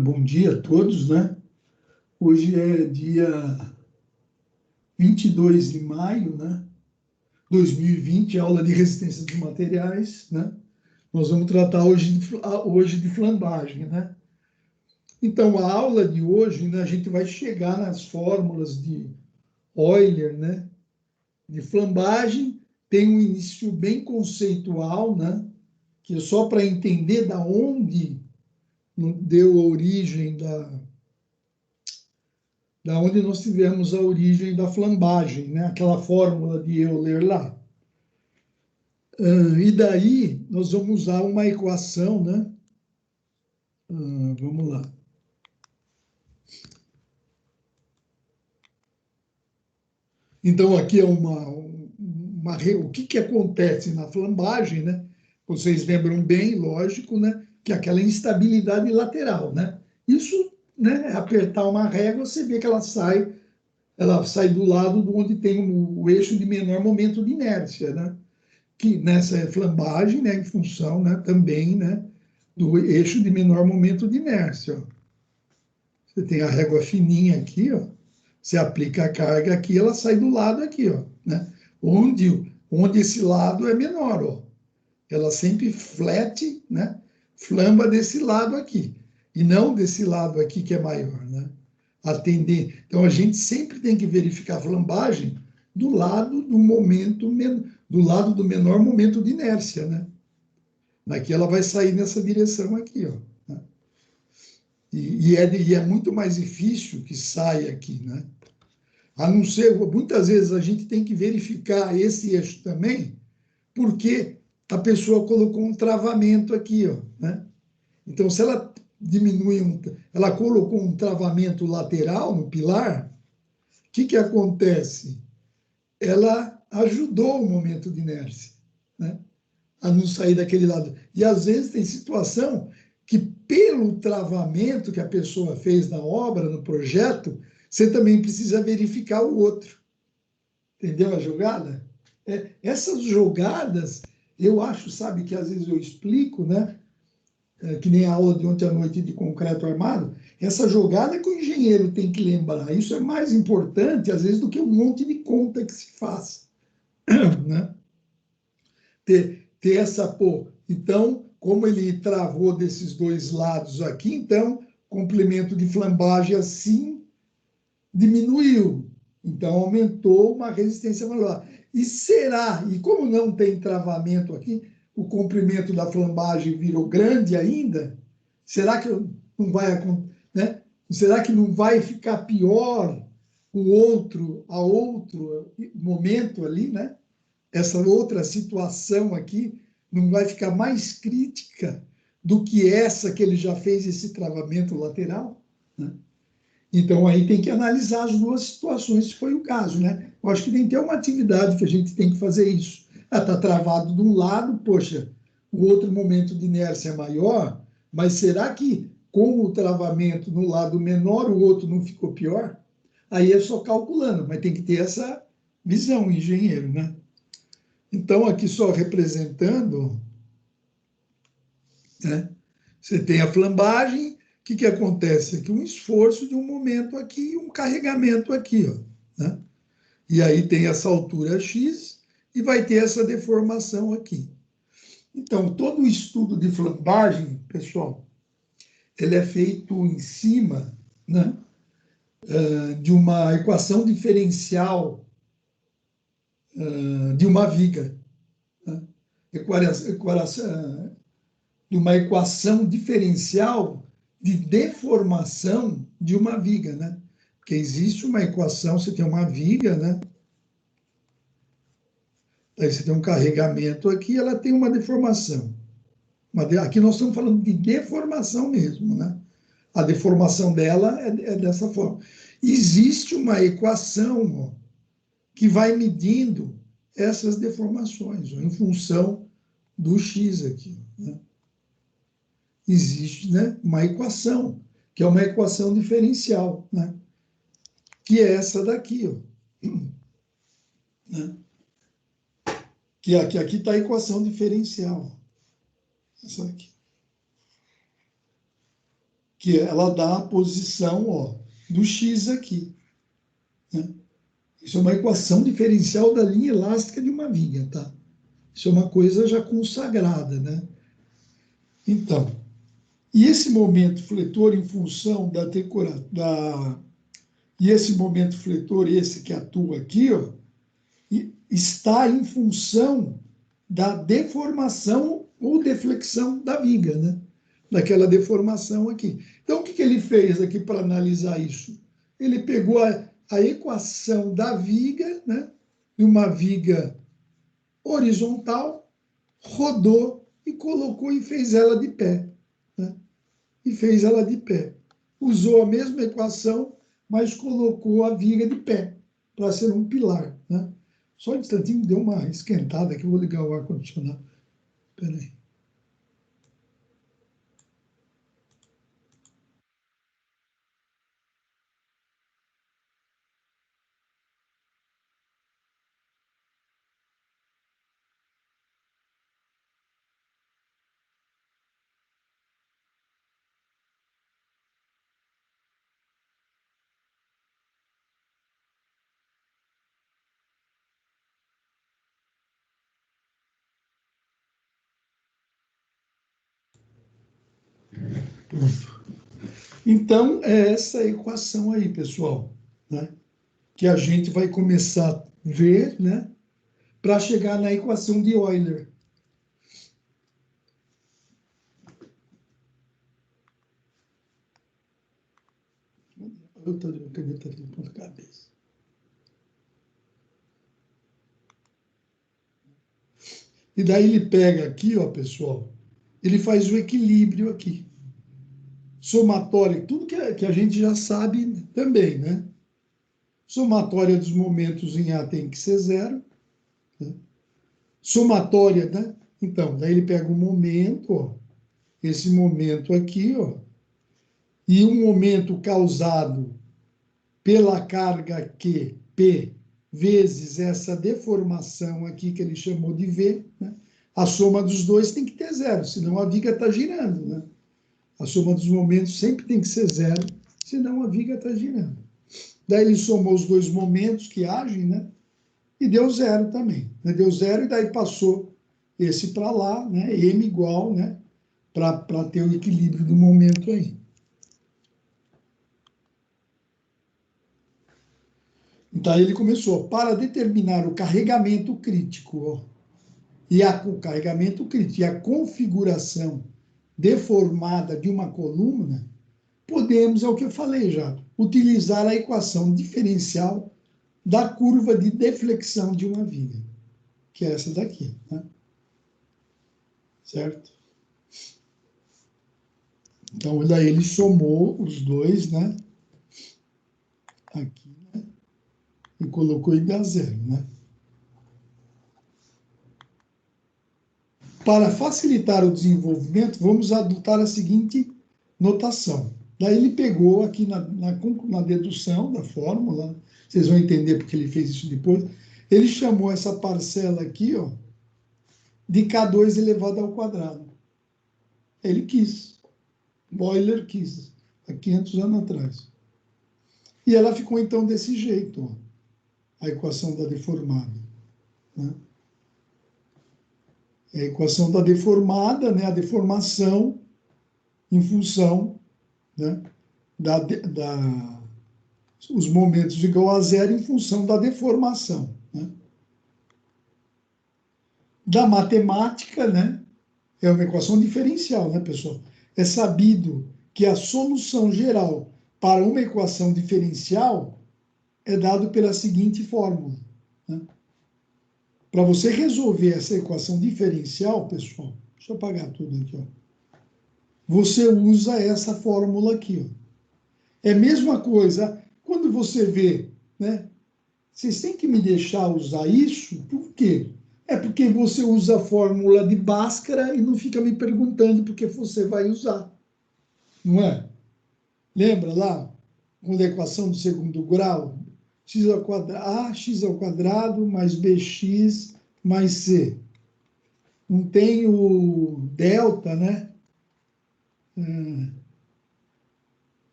Bom dia a todos, né? Hoje é dia 22 de maio, né? 2020, aula de resistência dos materiais, né? Nós vamos tratar hoje de flambagem, né? Então, a aula de hoje, né, a gente vai chegar nas fórmulas de Euler, né? De flambagem, tem um início bem conceitual, né? Que é só para entender da onde deu a origem da onde nós tivemos a origem da flambagem, né? Aquela fórmula de Euler lá. E daí nós vamos usar uma equação, né? Vamos lá. Então, aqui é o que acontece na flambagem, né? Vocês lembram bem, lógico, né? Que é aquela instabilidade lateral, né? Isso, né? É apertar uma régua, você vê que ela sai do lado de onde tem o eixo de menor momento de inércia, né? Que nessa flambagem, né, em função, né, também, né, do eixo de menor momento de inércia. Ó. Você tem a régua fininha aqui, ó, você aplica a carga aqui, ela sai do lado aqui, ó, né, onde esse lado é menor, ó. Ela sempre flete, né, flamba desse lado aqui, e não desse lado aqui que é maior, né. Então, a gente sempre tem que verificar a flambagem do lado do lado do menor momento de inércia, né? Daqui ela vai sair nessa direção aqui, ó. Né? E é muito mais difícil que saia aqui, né? A não ser, muitas vezes a gente tem que verificar esse eixo também, porque a pessoa colocou um travamento aqui, ó, né? Então, se ela ela colocou um travamento lateral no pilar, o que acontece? Ela ajudou o momento de inércia, né? A não sair daquele lado. E às vezes tem situação que, pelo travamento que a pessoa fez na obra, no projeto, você também precisa verificar o outro. Entendeu a jogada? Essas jogadas, eu acho, sabe, que às vezes eu explico, né? Que nem a aula de ontem à noite de concreto armado, essa jogada que o engenheiro tem que lembrar. Isso é mais importante, às vezes, do que um monte de conta que se faz. Né? Ter essa, então, como ele travou desses dois lados aqui, então, complemento de flambagem assim diminuiu. Então, aumentou uma resistência maior. E como não tem travamento aqui, o comprimento da flambagem virou grande ainda, será que não vai, né? Será que não vai ficar pior a outro momento ali, né? Essa outra situação aqui não vai ficar mais crítica do que essa que ele já fez esse travamento lateral, né? Então, aí tem que analisar as duas situações, se foi o caso, né? Eu acho que tem que ter uma atividade que a gente tem que fazer isso. Está travado de um lado, poxa, o outro momento de inércia é maior, mas será que com o travamento no lado menor, o outro não ficou pior? Aí é só calculando, mas tem que ter essa visão, engenheiro, né? Então, aqui só representando, né? Você tem a flambagem, o que acontece? Aqui um esforço de um momento aqui e um carregamento aqui, ó, né? E aí tem essa altura X e vai ter essa deformação aqui. Então, todo o estudo de flambagem, pessoal, ele é feito em cima, né, de uma equação diferencial de uma viga. Né? De uma equação diferencial de deformação de uma viga, né? Porque existe uma equação, você tem uma viga, né? Aí você tem um carregamento aqui, ela tem uma deformação. Aqui nós estamos falando de deformação mesmo, né? A deformação dela é dessa forma. Existe uma equação, ó, que vai medindo essas deformações, ó, em função do x aqui, né? Existe, né, uma equação, que é uma equação diferencial, né, que é essa daqui, ó, né, que aqui está a equação diferencial, essa aqui, que ela dá a posição, ó, do x aqui, né? Isso é uma equação diferencial da linha elástica de uma viga, tá? Isso é uma coisa já consagrada, né? Então, e esse momento fletor em função e esse momento fletor, esse que atua aqui, ó, está em função da deformação ou deflexão da viga, né? Daquela deformação aqui. Então, o que ele fez aqui para analisar isso? Ele pegou a equação da viga, né? De uma viga horizontal, rodou e colocou e fez ela de pé, né? E fez ela de pé. Usou a mesma equação, mas colocou a viga de pé, para ser um pilar, né? Só um instantinho, deu uma esquentada que eu vou ligar o ar-condicionado. Espera aí. Pronto. Então, é essa equação aí, pessoal, né? Que a gente vai começar a ver, né? Para chegar na equação de Euler. Eu estou de caneta de ponta cabeça. E daí ele pega aqui, ó, pessoal, ele faz o equilíbrio aqui. Somatória, tudo que a gente já sabe também, né? Somatória dos momentos em A tem que ser zero, né? Somatória, né? Então, daí ele pega o momento, ó, esse momento aqui, ó, e um momento causado pela carga Q, P, vezes essa deformação aqui que ele chamou de V, né? A soma dos dois tem que ter zero, senão a viga está girando, né? A soma dos momentos sempre tem que ser zero, senão a viga está girando. Daí ele somou os dois momentos que agem, né? E deu zero também, né? Deu zero e daí passou esse para lá, né? M igual, né? Para ter o equilíbrio do momento aí. Então ele começou, para determinar o carregamento crítico, ó, o carregamento crítico e a configuração deformada de uma coluna, podemos, é o que eu falei já, utilizar a equação diferencial da curva de deflexão de uma viga, que é essa daqui, né? Certo? Então, daí ele somou os dois, né? Aqui, né? E colocou igual a zero, né? Para facilitar o desenvolvimento, vamos adotar a seguinte notação. Daí ele pegou aqui na dedução da fórmula, vocês vão entender porque ele fez isso depois, ele chamou essa parcela aqui, ó, de K2 elevado ao quadrado. Ele quis. Euler quis, há 500 anos atrás. E ela ficou, então, desse jeito, ó, a equação da deformada, né? É a equação da deformada, né? A deformação em função, né? Os momentos igual a zero em função da deformação, né? Da matemática, né? É uma equação diferencial, né, pessoal? É sabido que a solução geral para uma equação diferencial é dado pela seguinte fórmula, né? Para você resolver essa equação diferencial, pessoal, deixa eu apagar tudo aqui, ó. Você usa essa fórmula aqui, ó. É a mesma coisa quando você vê, né? Vocês têm que me deixar usar isso, por quê? É porque você usa a fórmula de Bhaskara e não fica me perguntando porque você vai usar, não é? Lembra lá, quando a equação do segundo grau, x ao quadrado, ax ao quadrado mais bx mais c. Não tem o delta, né?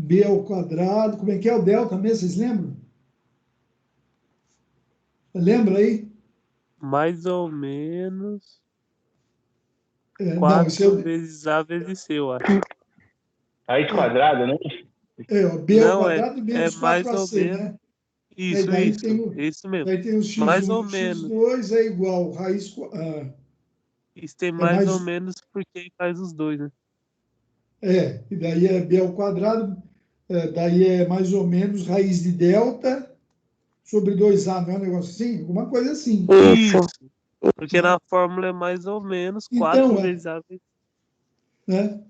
B ao quadrado, como é que é o delta mesmo, vocês lembram? Lembra aí? Mais ou menos Não, isso 4 vezes A vezes C, eu acho. Raiz quadrada, né? ó, B ao Não, quadrado é menos mais ou 4ac, menos. né? E Isso, daí isso. tem, Isso mesmo. daí tem os Mais ou x1 e menos. x2 é igual raiz... Isso tem é mais ou mais... menos porque faz os dois, né? E daí é B ao quadrado, daí é mais ou menos raiz de delta sobre 2a, não é um negócio assim? Alguma coisa assim. Isso. Porque na fórmula é mais ou menos 4 Então, vezes A vezes. né?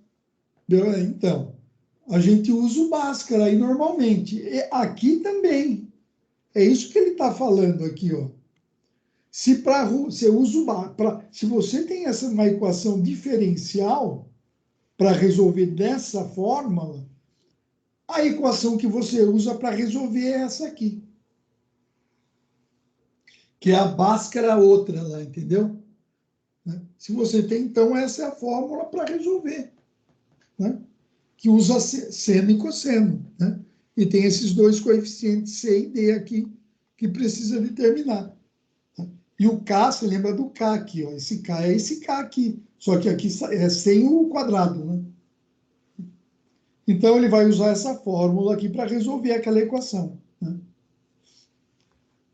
Então, a gente usa o Bhaskara aí normalmente. E aqui também. É isso que ele está falando aqui, ó. Se para você usa se você tem essa uma equação diferencial para resolver dessa fórmula, a equação que você usa para resolver é essa aqui, que é a Bhaskara outra lá, entendeu? Né? Se você tem, então, essa é a fórmula para resolver, né? Que usa seno e cosseno, né? E tem esses dois coeficientes C e D aqui que precisa determinar. E o K, você lembra do K aqui, ó. Esse K é esse K aqui, só que aqui é sem o quadrado, né? Então, ele vai usar essa fórmula aqui para resolver aquela equação, né?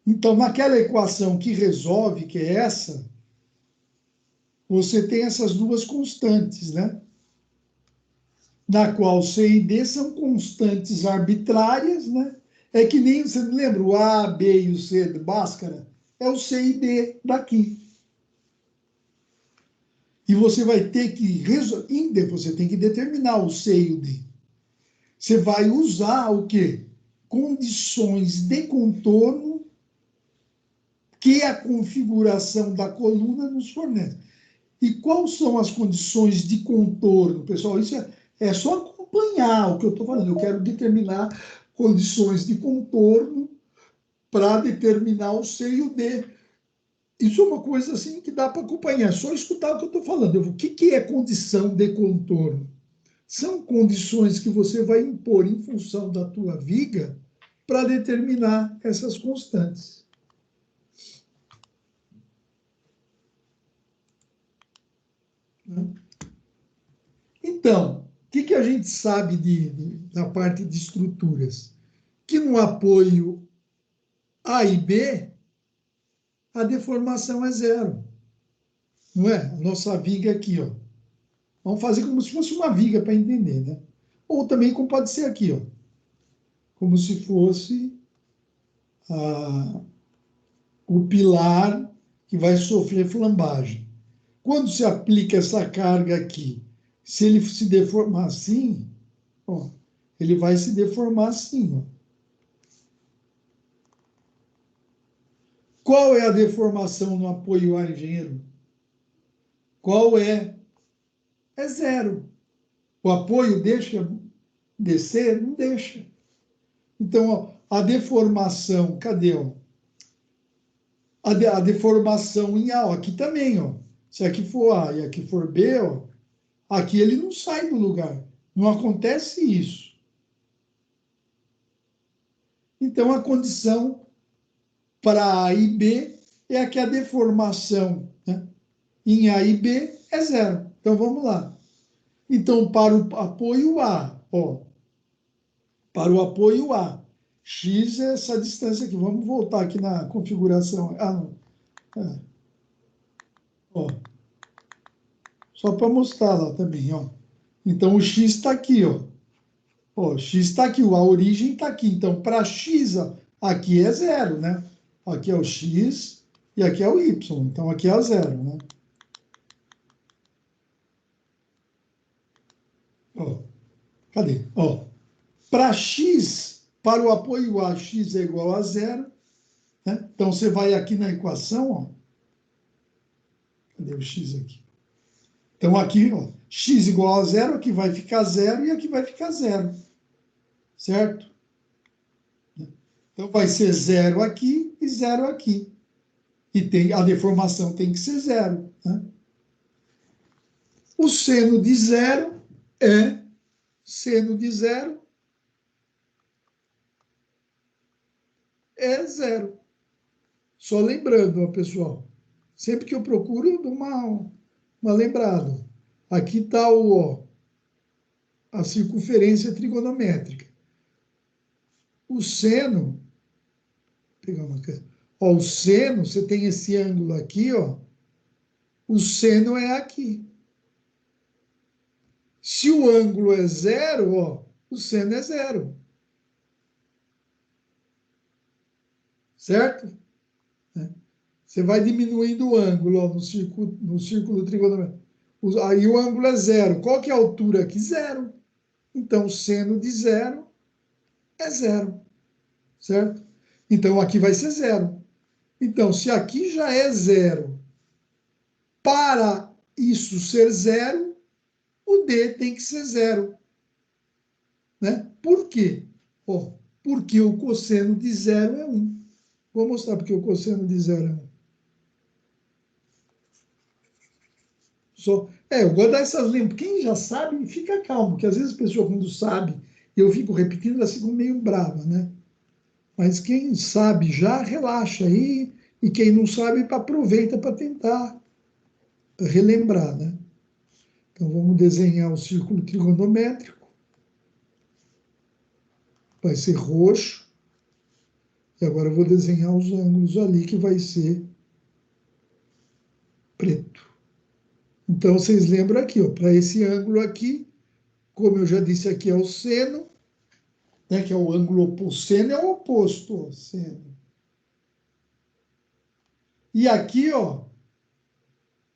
Então, naquela equação que resolve, que é essa, você tem essas duas constantes, né? Na qual C e D são constantes arbitrárias, né? É que nem, você lembra, o A, B e o C de Bhaskara? É o C e D daqui. E você vai ter que você tem que determinar o C e o D. Você vai usar o quê? Condições de contorno que a configuração da coluna nos fornece. E quais são as condições de contorno, pessoal? Isso é só acompanhar o que eu estou falando. Eu quero determinar condições de contorno para determinar o C e o D. Isso é uma coisa assim que dá para acompanhar, é só escutar o que eu estou falando. O que é condição de contorno? São condições que você vai impor em função da tua viga para determinar essas constantes. Então, o que a gente sabe da parte de estruturas? Que no apoio A e B, a deformação é zero. Não é? A nossa viga aqui, ó. Vamos fazer como se fosse uma viga para entender, né? Ou também como pode ser aqui, ó. Como se fosse o pilar que vai sofrer flambagem. Quando se aplica essa carga aqui, se ele se deformar assim, ó, ele vai se deformar assim, ó. Qual é a deformação no apoio ar, engenheiro? Qual é? É zero. O apoio deixa descer? Não deixa. Então, ó, a deformação, cadê? Ó? A deformação em A, ó, aqui também, ó. Se aqui for A e aqui for B, ó, aqui ele não sai do lugar. Não acontece isso. Então, a condição para A e B é que a deformação, né, em A e B é zero. Então, vamos lá. Então, para o apoio A, ó, para o apoio A, x é essa distância aqui. Vamos voltar aqui na configuração. Ah, não. Ó, só para mostrar lá também, ó. Então, o x está aqui, ó. Ó, x está aqui, a origem está aqui. Então, para x, ó, aqui é zero, né? Aqui é o x e aqui é o y. Então, aqui é zero, né? Ó, cadê? Ó, para x, para o apoio A, x é igual a zero, né? Então, você vai aqui na equação, ó. Cadê o x aqui? Então, aqui, ó, x igual a zero, aqui vai ficar zero e aqui vai ficar zero. Certo? Então, vai ser zero aqui e zero aqui. E a deformação tem que ser zero, né? O seno de zero é seno de zero é zero. Só lembrando, ó, pessoal, sempre que eu procuro, eu dou uma lembrada. Aqui está a circunferência trigonométrica. O seno, vou pegar uma coisa. Ó, o seno, você tem esse ângulo aqui, ó. O seno é aqui. Se o ângulo é zero, ó, o seno é zero. Certo? Você vai diminuindo o ângulo, ó, no círculo trigonométrico. Aí o ângulo é zero. Qual que é a altura aqui? Zero. Então, o seno de zero é zero. Certo? Então, aqui vai ser zero. Então, se aqui já é zero, para isso ser zero, o D tem que ser zero. Né? Por quê? Ó, porque o cosseno de zero é 1. Vou mostrar porque o cosseno de zero é 1. Eu gosto dessas lembranças. Quem já sabe, fica calmo, porque às vezes a pessoa, quando sabe, eu fico repetindo, ela fica meio brava, né? Mas quem sabe já, relaxa aí, e quem não sabe, aproveita para tentar relembrar, né? Então, vamos desenhar o círculo trigonométrico. Vai ser roxo. E agora eu vou desenhar os ângulos ali, que vai ser preto. Então, vocês lembram aqui, ó, para esse ângulo aqui, como eu já disse aqui, é o seno, né, que é o ângulo oposto. Seno é o oposto, ó, seno. E aqui, ó,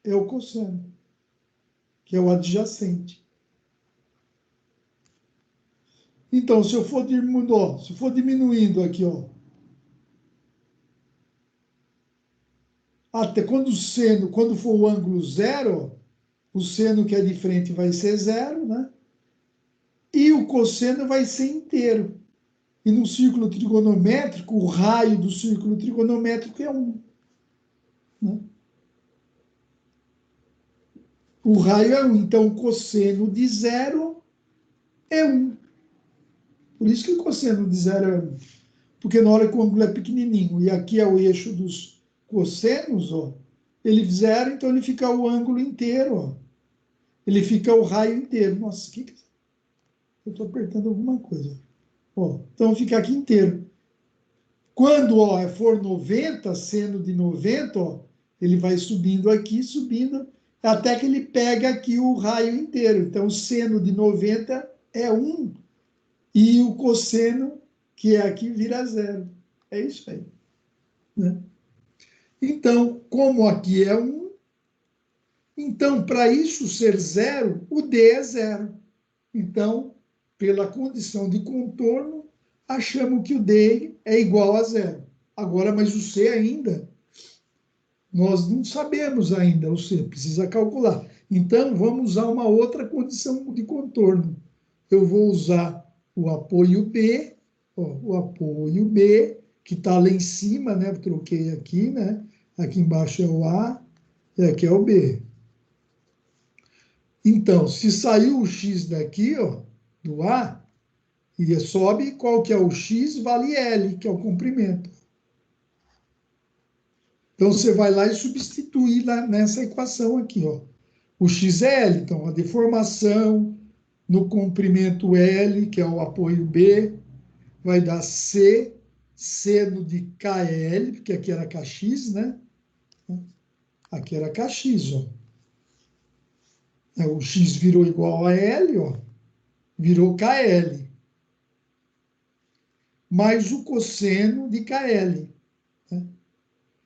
é o cosseno, que é o adjacente. Então, se eu for diminuindo, ó, se for diminuindo aqui, ó, até quando for o ângulo zero, ó, o seno que é de frente vai ser zero, né? E o cosseno vai ser inteiro. E no círculo trigonométrico, o raio do círculo trigonométrico é 1. Né? O raio é 1. Então, o cosseno de zero é 1. Por isso que o cosseno de zero é 1. Porque na hora que o ângulo é pequenininho, e aqui é o eixo dos cossenos, ó, ele zero, então ele fica o ângulo inteiro, ó. Ele fica o raio inteiro. Nossa, eu estou apertando alguma coisa. Ó, então fica aqui inteiro. Quando ó, for 90, seno de 90, ó, ele vai subindo aqui, subindo, até que ele pega aqui o raio inteiro. Então, o seno de 90 é 1, e o cosseno, que é aqui, vira zero. É isso aí. Né? Então, como aqui é 1, então, para isso ser zero, o D é zero. Então, pela condição de contorno, achamos que o D é igual a zero. Agora, mas o C ainda, nós não sabemos ainda o C, precisa calcular. Então, vamos usar uma outra condição de contorno. Eu vou usar o apoio B, ó, o apoio B, que está lá em cima, né? Eu troquei aqui, né? Aqui embaixo é o A e aqui é o B. Então, se saiu o X daqui, ó, do A, e sobe, qual que é o X? Vale L, que é o comprimento. Então, você vai lá e substitui lá nessa equação aqui, ó. O X é L, então, a deformação no comprimento L, que é o apoio B, vai dar C, seno de KL, porque aqui era KX, né? Aqui era KX, ó. O X virou igual a L, ó. Virou KL. Mais o cosseno de KL. Né?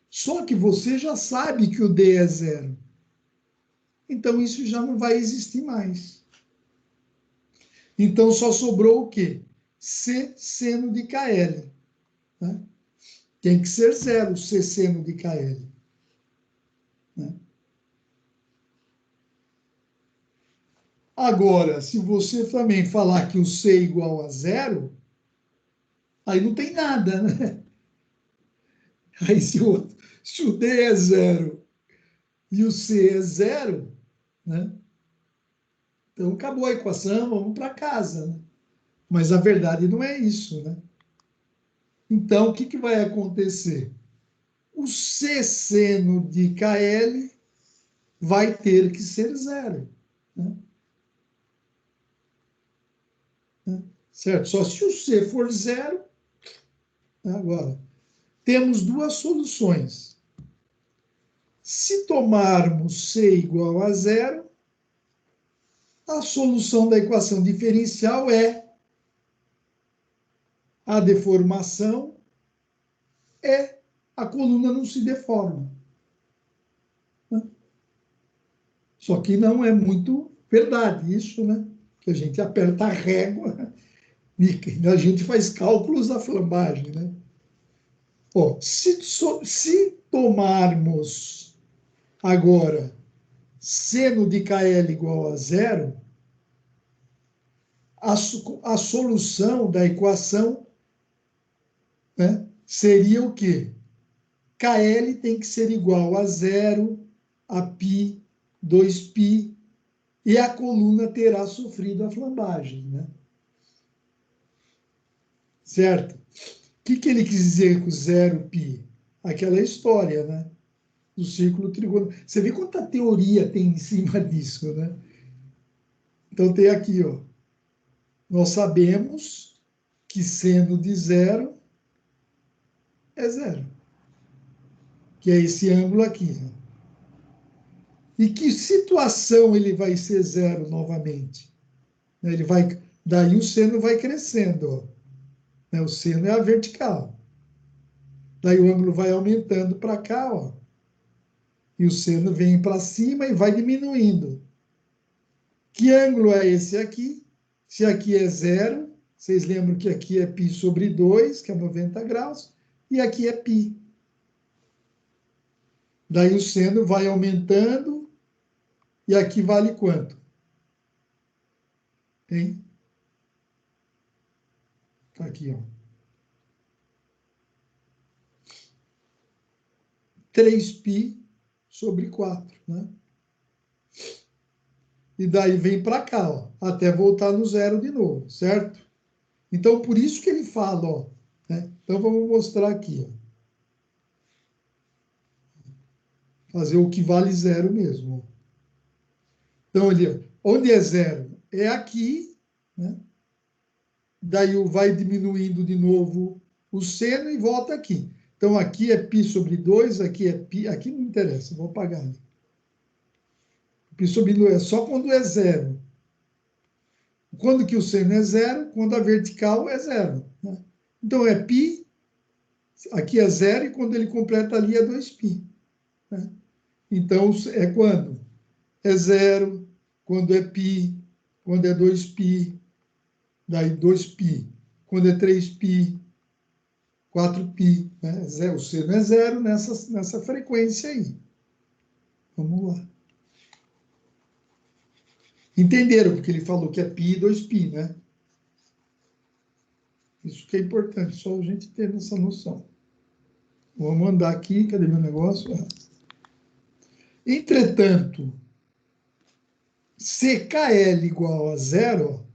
Só que você já sabe que o D é zero. Então, isso já não vai existir mais. Então, só sobrou o quê? C seno de KL. Né? Tem que ser zero, C seno de KL. Né? Agora, se você também falar que o C é igual a zero, aí não tem nada, né? Aí se o D é zero e o C é zero, né? Então acabou a equação, vamos para casa. Né? Mas a verdade não é isso, né? Então, o que vai acontecer? O C-seno de KL vai ter que ser zero. Né? Certo? Só se o C for zero. Agora, temos duas soluções. Se tomarmos C igual a zero, a solução da equação diferencial é a deformação e a coluna não se deforma. Só que não é muito verdade isso, né? Que a gente aperta a régua e a gente faz cálculos da flambagem, né? Ó, se tomarmos agora seno de KL igual a zero, a solução da equação, né, seria o quê? KL tem que ser igual a zero, a π, 2π, e a coluna terá sofrido a flambagem, né? Certo? O que ele quis dizer com zero π? Aquela história, né? Do círculo trigonal. Você vê quanta teoria tem em cima disso, né? Então tem aqui, ó. Nós sabemos que seno de zero é zero, que é esse ângulo aqui, né? E que situação ele vai ser zero novamente? Ele vai, daí o seno vai crescendo, ó. O seno é a vertical. Daí o ângulo vai aumentando para cá, ó. E o seno vem para cima e vai diminuindo. Que ângulo é esse aqui? Se aqui é zero, vocês lembram que aqui é π sobre 2, que é 90 graus, e aqui é π. Daí o seno vai aumentando, e aqui vale quanto? Hein? Tá aqui, ó. 3π sobre 4, né? E daí vem para cá, ó, até voltar no zero de novo, certo? Então, por isso que ele fala, ó, né? Então, vamos mostrar aqui, ó. Fazer o que vale zero mesmo. Então, ali, onde é zero? É aqui, né? Daí vai diminuindo de novo o seno e volta aqui. Então, aqui é π sobre 2, aqui é π, aqui não interessa, vou apagar ali. Π sobre 2 é só quando é zero. Quando que o seno é zero? Quando a vertical é zero. Né? Então, é π, aqui é zero, e quando ele completa ali é 2π. Né? Então, é quando? É zero, quando é π, quando é 2π, daí 2π. Quando é 3π, 4π. Né? O seno é zero nessa frequência aí. Vamos lá. Entenderam? Porque ele falou que é π e 2π, né? Isso que é importante, só a gente ter essa noção. Vamos andar aqui, cadê meu negócio? Entretanto, se KL igual a zero,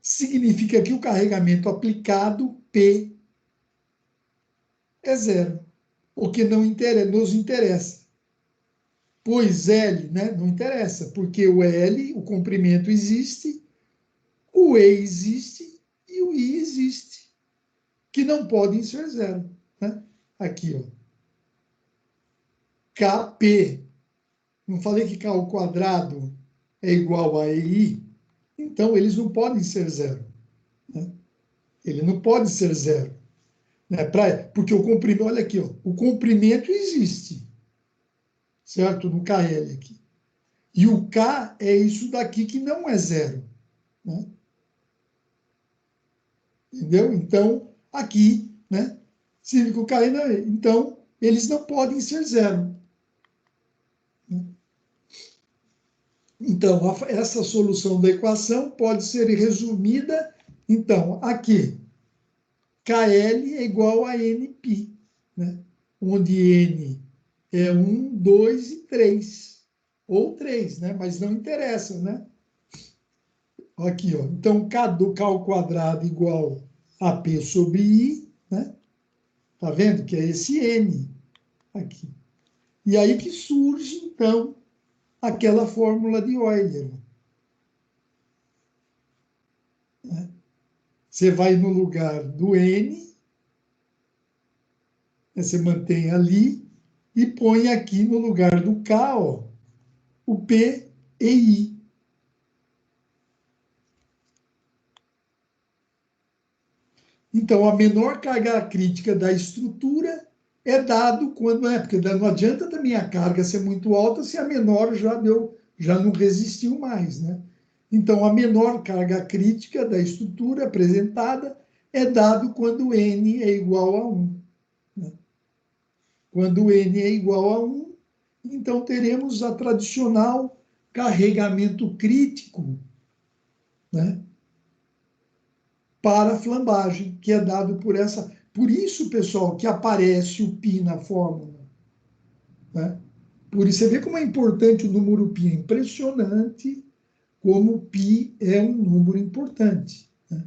significa que o carregamento aplicado, P, é zero, o que não nos interessa. Pois L, né, não interessa, porque o L, o comprimento existe, o E existe e o I existe, que não podem ser zero. Né? Aqui, ó. KP, não falei que K ao quadrado é igual a EI? Então, eles não podem ser zero. Né? Ele não pode ser zero. Né? Porque o comprimento, olha aqui, ó, o comprimento existe, certo? No KL aqui. E o K é isso daqui que não é zero. Né? Entendeu? Então, aqui, né? Se o K não é, então, eles não podem ser zero. Então, essa solução da equação pode ser resumida, então, aqui. KL é igual a Nπ, né? Onde N é 1, 2 e 3. Ou 3, né? Mas não interessa, né? Aqui, ó. Então, K do K ao quadrado igual AP sobre I, né? Tá vendo? Que é esse N aqui. E aí que surge, então, aquela fórmula de Euler. Né? Você vai no lugar do N, você mantém ali, e põe aqui no lugar do K, ó, o P e I. Então, a menor carga crítica da estrutura é dado quando é, porque não adianta também a carga ser muito alta se a menor já não resistiu mais, né? Então, a menor carga crítica da estrutura apresentada é dado quando N é igual a 1. Né? Quando N é igual a 1, então teremos a tradicional carregamento crítico, né? Para a flambagem, que é dado por essa. Por isso, pessoal, que aparece o π na fórmula. Né? Por isso, você vê como é importante o número π. É impressionante como o π é um número importante. Né?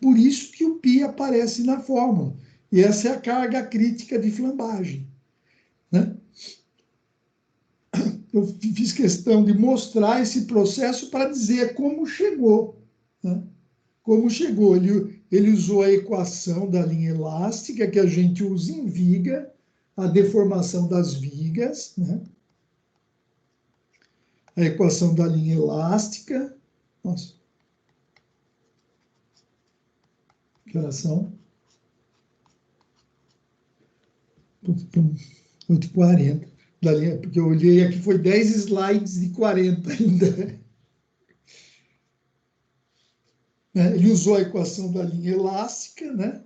Por isso que o π aparece na fórmula. E essa é a carga crítica de flambagem. Né? Eu fiz questão de mostrar esse processo para dizer como chegou. Né? Como chegou? Ele usou a equação da linha elástica, que a gente usa em viga, a deformação das vigas, né? A equação da linha elástica. Nossa. Que oração? 8h40. Porque eu olhei aqui, foi 10 slides de 40 ainda. Ele usou a equação da linha elástica, né?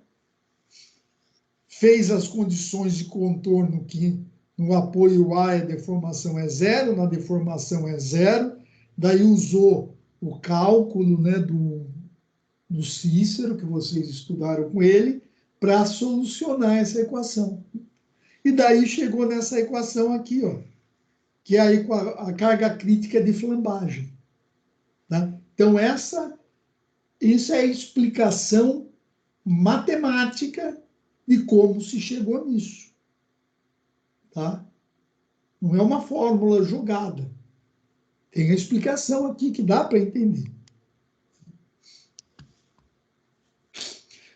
Fez as condições de contorno que no apoio A a deformação é zero, na deformação é zero, daí usou o cálculo, né, do Cícero, que vocês estudaram com ele, para solucionar essa equação. E daí chegou nessa equação aqui, ó, que é a carga crítica de flambagem. Né? Então, isso é a explicação matemática de como se chegou nisso. Tá? Não é uma fórmula jogada. Tem a explicação aqui que dá para entender.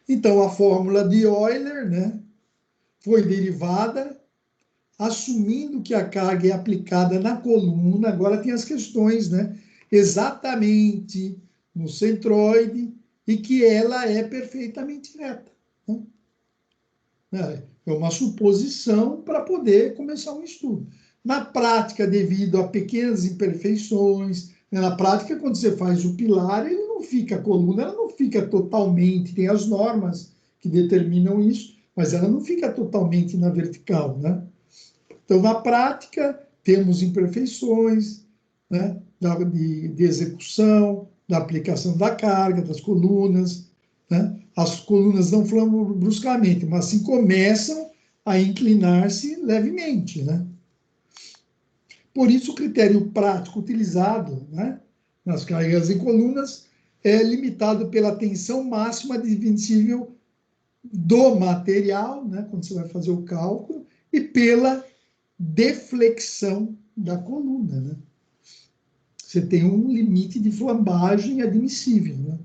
Então, a fórmula de Euler, né, foi derivada assumindo que a carga é aplicada na coluna. Agora tem as questões, né? Exatamente no centroide e que ela é perfeitamente reta. Né? É uma suposição para poder começar um estudo. Na prática, devido a pequenas imperfeições, né? Na prática, quando você faz o pilar, ele não fica, a coluna ela não fica totalmente, tem as normas que determinam isso, mas ela não fica totalmente na vertical, né? Então, na prática, temos imperfeições, né, de execução, da aplicação da carga, das colunas. Né? As colunas não flambam bruscamente, mas sim começam a inclinar-se levemente. Né? Por isso, o critério prático utilizado, né, nas cargas em colunas é limitado pela tensão máxima admissível do material, né, quando você vai fazer o cálculo, e pela deflexão da coluna. Né? Você tem um limite de flambagem admissível. Né?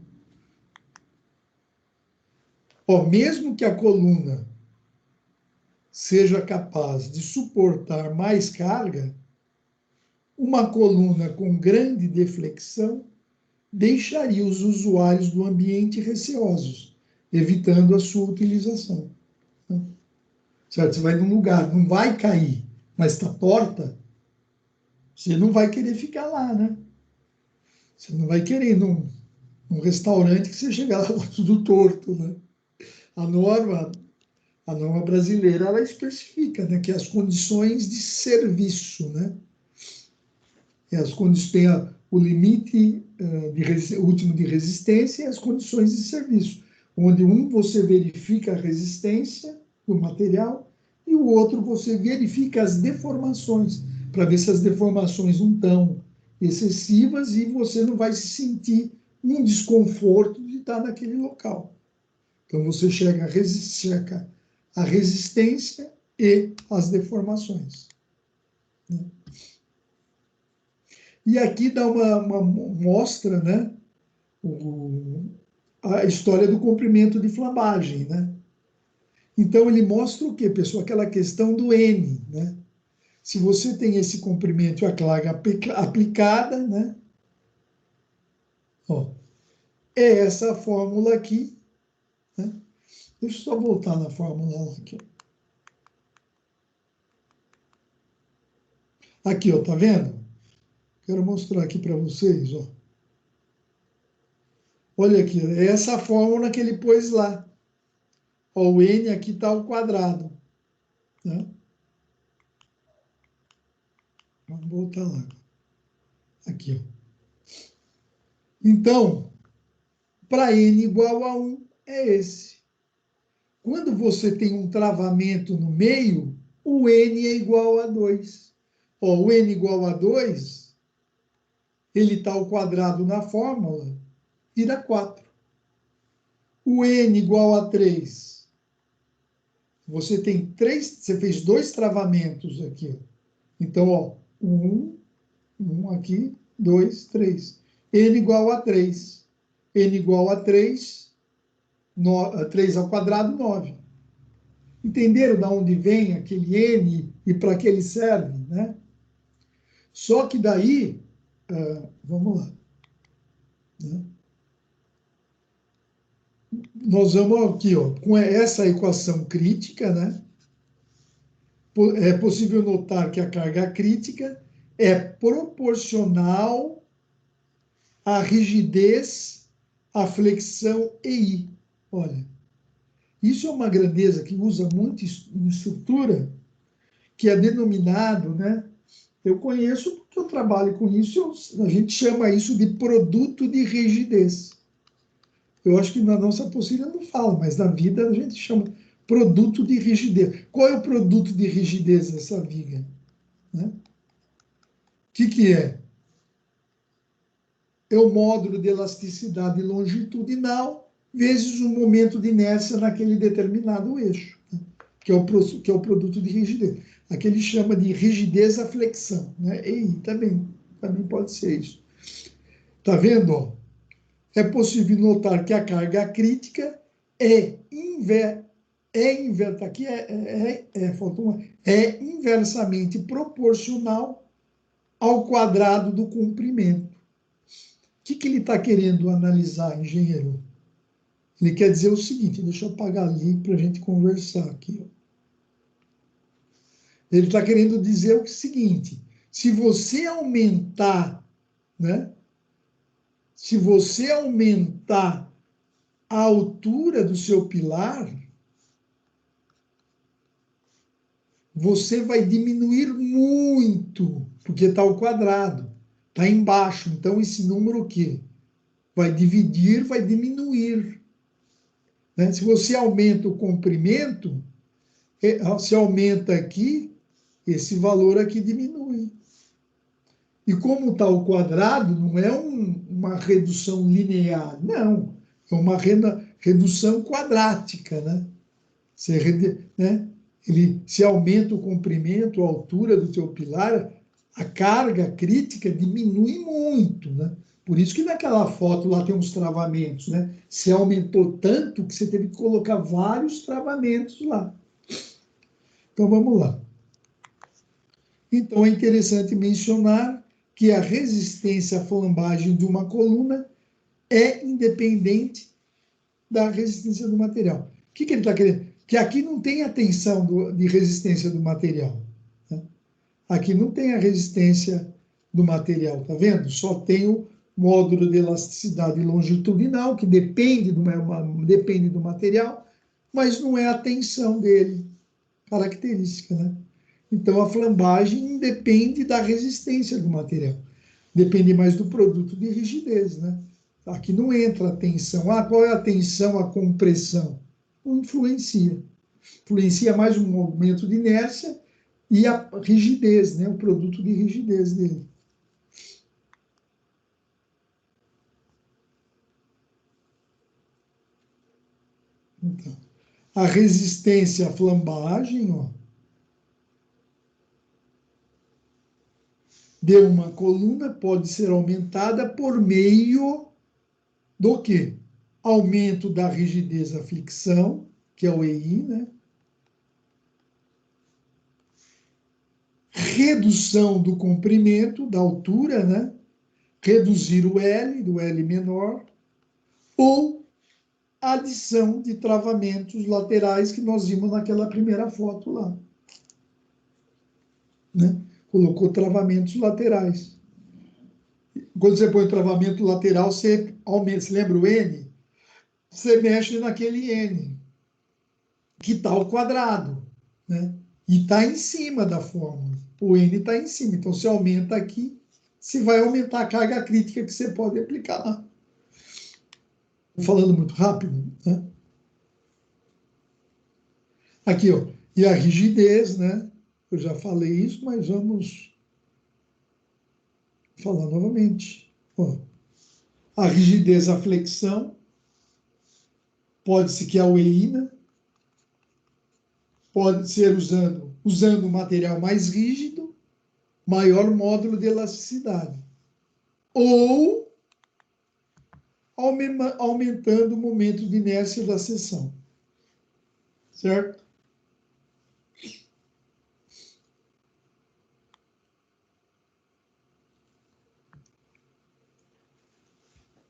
Mesmo que a coluna seja capaz de suportar mais carga, uma coluna com grande deflexão deixaria os usuários do ambiente receosos, evitando a sua utilização. Né? Certo? Você vai num lugar, não vai cair, mas está torta, você não vai querer ficar lá, né? Você não vai querer ir num restaurante que você chegar lá tudo torto, né? A norma brasileira, ela especifica, né, que as condições de serviço, né? E as condições, tem o limite último de resistência e as condições de serviço, onde você verifica a resistência do material e o outro você verifica as deformações, para ver se as deformações não estão excessivas e você não vai se sentir um desconforto de estar naquele local. Então, você checa a resistência e as deformações, né? E aqui dá uma mostra, né, a história do comprimento de flambagem, né? Então, ele mostra o quê, pessoal? Aquela questão do N, né? Se você tem esse comprimento e a carga aplicada, né? Ó, é essa fórmula aqui, né? Deixa eu só voltar na fórmula aqui. Aqui, ó, tá vendo? Quero mostrar aqui para vocês, ó. Olha aqui, é essa fórmula que ele pôs lá. Ó, o N aqui está ao quadrado, né? Vamos voltar lá. Aqui, ó. Então, para N igual a 1, é esse. Quando você tem um travamento no meio, o N é igual a 2. Ó, o N igual a 2, ele está ao quadrado na fórmula, vira 4. O N igual a 3, você tem 3, você fez 2 travamentos aqui, ó. Então, ó, 1 aqui, 2, 3. N igual a 3. N igual a 3, 3 ao quadrado, 9. Entenderam de onde vem aquele N e para que ele serve, né? Só que daí, vamos lá, né? Nós vamos aqui, ó, com essa equação crítica, né? É possível notar que a carga crítica é proporcional à rigidez, à flexão EI. Olha, isso é uma grandeza que usa muito em estrutura, que é denominado, né? Eu conheço porque eu trabalho com isso, a gente chama isso de produto de rigidez. Eu acho que na nossa apostila não fala, mas na vida a gente chama produto de rigidez. Qual é o produto de rigidez dessa viga, né? O que é? É o módulo de elasticidade longitudinal vezes o momento de inércia naquele determinado eixo, né? que é o produto de rigidez. Aqui ele chama de rigidez à flexão, né? E também pode ser isso. Tá vendo? Ó? É possível notar que a carga crítica é inversamente proporcional ao quadrado do comprimento. O que ele está querendo analisar, engenheiro? Ele quer dizer o seguinte, deixa eu apagar ali para a gente conversar aqui. Ó. Ele está querendo dizer o seguinte, se você aumentar, né? Se você aumentar a altura do seu pilar, você vai diminuir muito, porque está ao quadrado, está embaixo. Então, esse número o quê? Vai dividir, vai diminuir. Né? Se você aumenta o comprimento, se aumenta aqui, esse valor aqui diminui. E como está ao quadrado, não é uma redução linear, não. É uma redução quadrática, né? Ele se aumenta o comprimento, a altura do teu pilar, a carga crítica diminui muito, né? Por isso que naquela foto lá tem uns travamentos, né? Se aumentou tanto que você teve que colocar vários travamentos lá. Então, vamos lá. Então, é interessante mencionar que a resistência à flambagem de uma coluna é independente da resistência do material. O que ele está querendo? Que aqui não tem a tensão de resistência do material. Né? Aqui não tem a resistência do material, tá vendo? Só tem o módulo de elasticidade longitudinal, que depende do material, mas não é a tensão dele, característica, né? Então, a flambagem independe da resistência do material. Depende mais do produto de rigidez, né? Aqui não entra a tensão. Ah, qual é a tensão, a compressão? Não influencia. Influencia mais o movimento de inércia e a rigidez, né? O produto de rigidez dele. Então, a resistência à flambagem, ó, de uma coluna pode ser aumentada por meio do quê? Aumento da rigidez à fricção, que é o EI, né? Redução do comprimento, da altura, né? Reduzir o L, do L menor, ou adição de travamentos laterais que nós vimos naquela primeira foto lá. Né? Colocou travamentos laterais. Quando você põe travamento lateral, você aumenta, você lembra o N? Você mexe naquele N, que está ao quadrado, né? E está em cima da fórmula. O N está em cima. Então, você aumenta aqui, você vai aumentar a carga crítica que você pode aplicar lá. Estou falando muito rápido, né? Aqui, ó. E a rigidez, né? Eu já falei isso, mas vamos falar novamente. Ó. A rigidez, a flexão, pode-se que a ueína, pode ser usando um material mais rígido, maior módulo de elasticidade. Ou aumentando o momento de inércia da seção. Certo?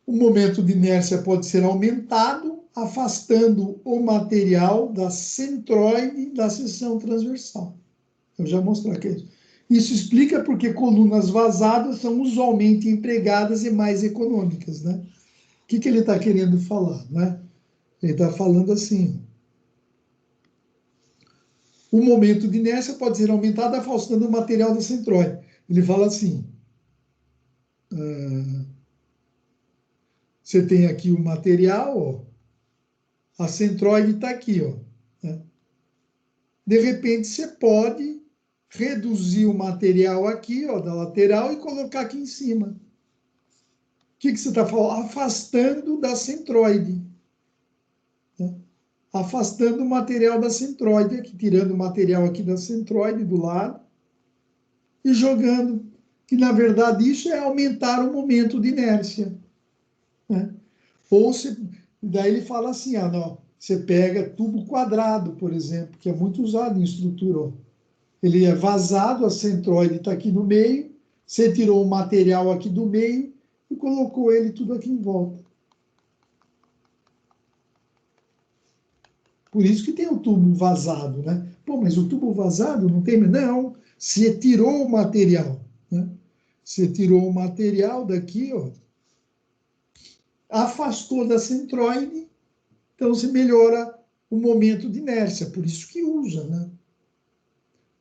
O momento de inércia pode ser aumentado, afastando o material da centroide da seção transversal. Eu já mostrei aqui. Isso explica porque colunas vazadas são usualmente empregadas e mais econômicas, né? O que ele está querendo falar, né? Ele está falando assim: o momento de inércia pode ser aumentado afastando o material da centroide. Ele fala assim: você tem aqui o material, ó, a centroide está aqui, ó, né? De repente, você pode reduzir o material aqui, ó, da lateral e colocar aqui em cima. O que você está falando? Afastando da centroide. Né? Afastando o material da centroide, aqui, tirando o material aqui da centroide do lado e jogando. Que, na verdade, isso é aumentar o momento de inércia. Né? Ou daí ele fala assim, não, você pega tubo quadrado, por exemplo, que é muito usado em estrutura. Ó. Ele é vazado, a centroide está aqui no meio, você tirou o material aqui do meio e colocou ele tudo aqui em volta. Por isso que tem o tubo vazado, né? Pô, mas o tubo vazado não tem... Não, você tirou o material, né? Você tirou o material daqui, ó, afastou da centroide, então você melhora o momento de inércia, por isso que usa, né?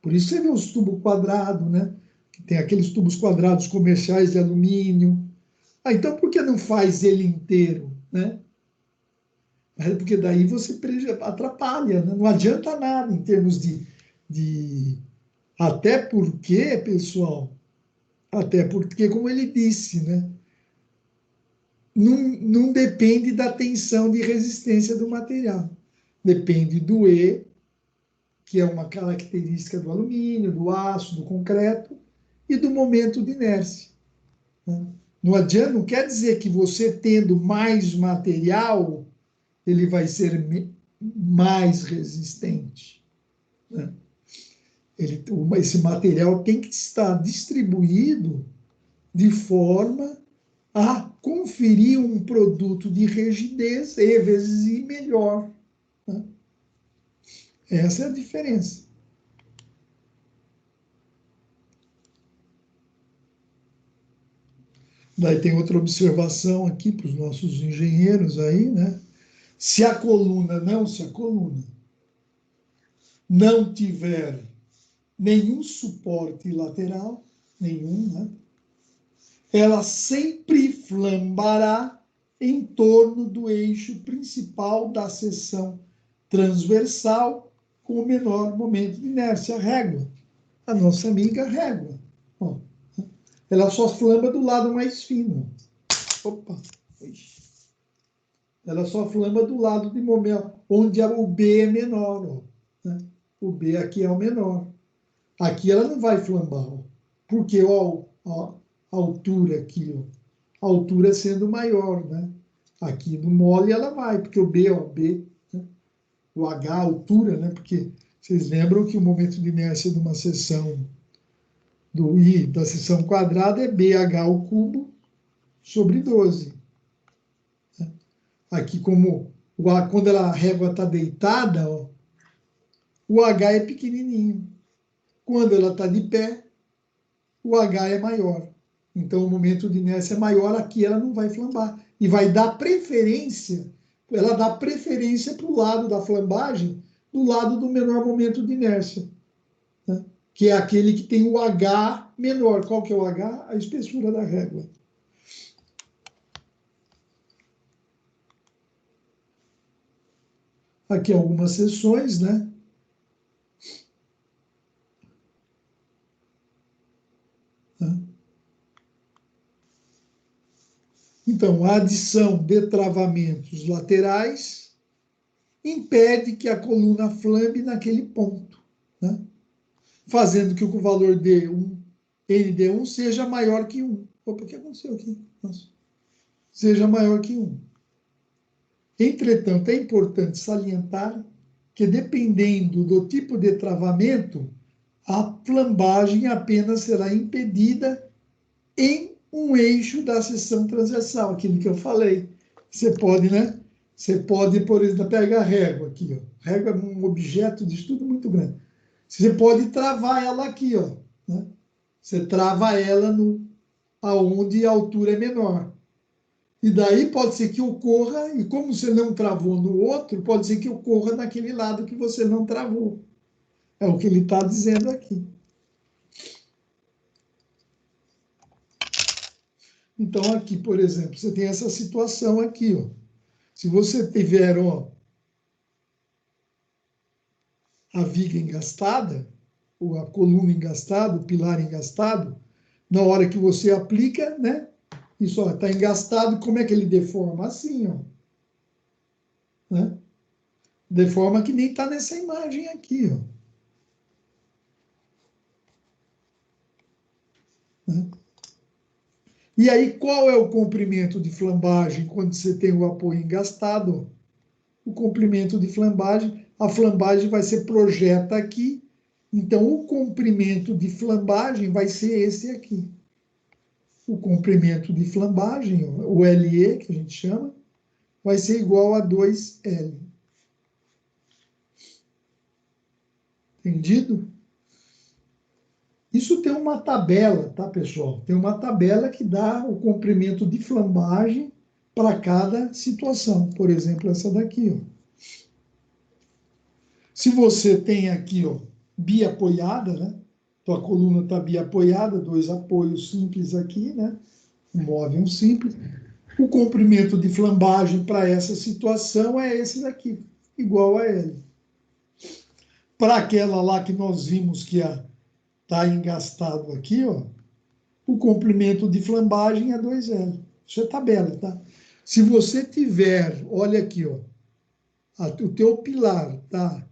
Por isso você vê os tubos quadrados, né? Que tem aqueles tubos quadrados comerciais de alumínio. Então por que não faz ele inteiro, né? Porque daí você atrapalha, né? Não adianta nada em termos de... Até porque, pessoal, até porque, como ele disse, né? Não depende da tensão de resistência do material. Depende do E, que é uma característica do alumínio, do aço, do concreto, e do momento de inércia. Né? Não adianta, não quer dizer que você tendo mais material, ele vai ser mais resistente. Né? Esse material tem que estar distribuído de forma a conferir um produto de rigidez e vezes e melhor. Né? Essa é a diferença. Daí tem outra observação aqui para os nossos engenheiros aí, né? Se a coluna não tiver nenhum suporte lateral, nenhum, né? Ela sempre flambará em torno do eixo principal da seção transversal com o menor momento de inércia, a régua. A nossa amiga régua. Ó, ela só flamba do lado mais fino. Opa! ela só flamba do lado de momento, onde o B é menor, ó, né? O B aqui é o menor. Aqui ela não vai flambar, ó, porque ó, a altura aqui, ó, a altura sendo maior, né? Aqui no mole ela vai, porque o B, ó, B, né? O H, a altura, né? Porque vocês lembram que o momento de inércia de uma seção do I da seção quadrada é BH ao cubo sobre 12. Né? Aqui, como quando a régua está deitada, ó, o H é pequenininho. Quando ela está de pé, o H é maior. Então, o momento de inércia é maior, aqui ela não vai flambar. E vai dar preferência, ela dá preferência para o lado da flambagem, do lado do menor momento de inércia, né? Que é aquele que tem o H menor. Qual que é o H? A espessura da régua. Aqui algumas seções, né? Então, a adição de travamentos laterais impede que a coluna flambe naquele ponto, né? Fazendo que o valor D1, ND1 seja maior que 1. Opa, o que aconteceu aqui? Nossa. Seja maior que 1. Entretanto, é importante salientar que, dependendo do tipo de travamento, a flambagem apenas será impedida em um eixo da seção transversal, aquilo que eu falei. Você pode, né? Você pode, por exemplo, pegar a régua aqui, ó. Régua é um objeto de estudo muito grande. Você pode travar ela aqui, ó, né? Você trava ela aonde a altura é menor. E daí pode ser que ocorra, e como você não travou no outro, pode ser que ocorra naquele lado que você não travou. É o que ele está dizendo aqui. Então, aqui, por exemplo, você tem essa situação aqui, ó. Se você tiver, ó, a viga engastada, ou a coluna engastada, o pilar engastado, na hora que você aplica, né? Isso, ó, está engastado, como é que ele deforma? Assim, ó. Né? Deforma que nem está nessa imagem aqui, ó. Né? E aí, qual é o comprimento de flambagem quando você tem o apoio engastado? O comprimento de flambagem, a flambagem vai ser projeta aqui, então o comprimento de flambagem vai ser esse aqui. O comprimento de flambagem, o LE, que a gente chama, vai ser igual a 2L. Entendido? Isso tem uma tabela, tá, pessoal? Tem uma tabela que dá o comprimento de flambagem para cada situação. Por exemplo, essa daqui, ó. Se você tem aqui, ó, biapoiada, né? Tua coluna está biapoiada, dois apoios simples aqui, né? Um móvel simples. O comprimento de flambagem para essa situação é esse daqui, igual a L. Para aquela lá que nós vimos que está engastado aqui, ó, o comprimento de flambagem é 2L. Isso é tabela, tá? Se você tiver, olha aqui, ó, o teu pilar tá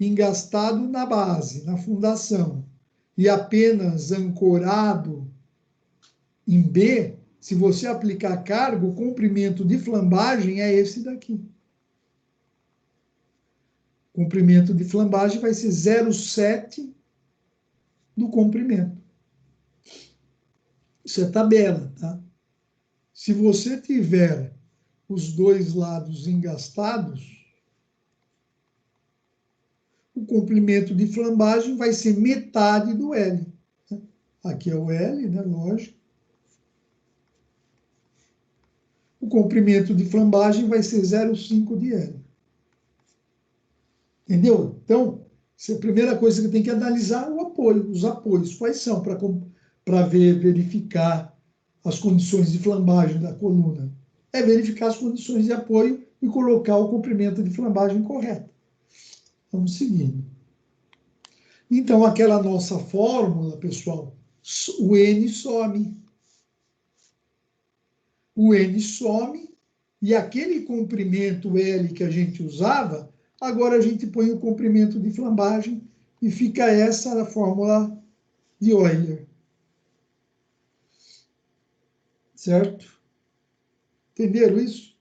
engastado na base, na fundação, e apenas ancorado em B, se você aplicar carga, o comprimento de flambagem é esse daqui. O comprimento de flambagem vai ser 0,7 do comprimento. Isso é tabela, tá? Se você tiver os dois lados engastados, o comprimento de flambagem vai ser metade do L. Aqui é o L, né? Lógico. O comprimento de flambagem vai ser 0,5 de L. Entendeu? Então, a primeira coisa que tem que analisar é o apoio, os apoios. Quais são para verificar as condições de flambagem da coluna? É verificar as condições de apoio e colocar o comprimento de flambagem correto. Vamos seguindo. Então, aquela nossa fórmula, pessoal, o N some. O N some E aquele comprimento L que a gente usava, agora a gente põe o comprimento de flambagem e fica essa a fórmula de Euler. Certo? Entenderam isso?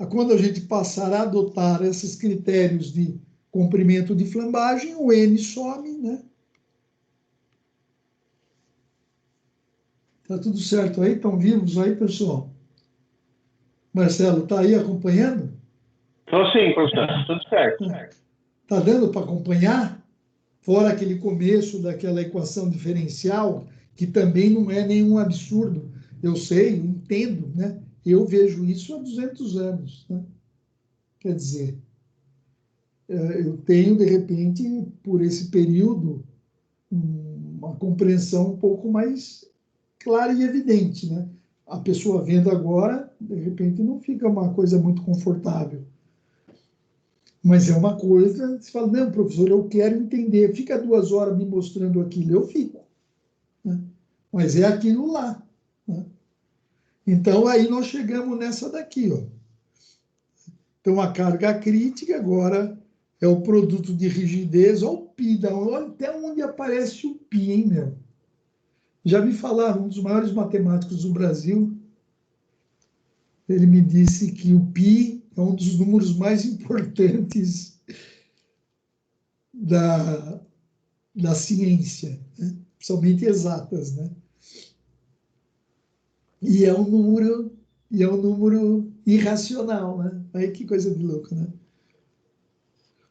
Quando a gente passar a adotar esses critérios de comprimento de flambagem, o N some, né? Tá tudo certo aí? Estão vivos aí, pessoal? Marcelo, tá aí acompanhando? Então, sim, professor, tudo certo. Tá dando para acompanhar? Fora aquele começo daquela equação diferencial, que também não é nenhum absurdo. Eu sei, entendo, né? Eu vejo isso há 200 anos, né? Quer dizer, eu tenho, de repente, por esse período, uma compreensão um pouco mais clara e evidente, né? A pessoa vendo agora, de repente, não fica uma coisa muito confortável. Mas é uma coisa, você fala, não, professor, eu quero entender. Fica 2 horas me mostrando aquilo, eu fico. Né? Mas é aquilo lá. Né? Então, aí nós chegamos nessa daqui, ó. Então, a carga crítica agora é o produto de rigidez, olha o pi, olha até onde aparece o pi, hein, meu? Já vi falar, um dos maiores matemáticos do Brasil, ele me disse que o pi é um dos números mais importantes da ciência, né? Principalmente exatas, né? E é um número irracional, né? Aí que coisa de louco, né?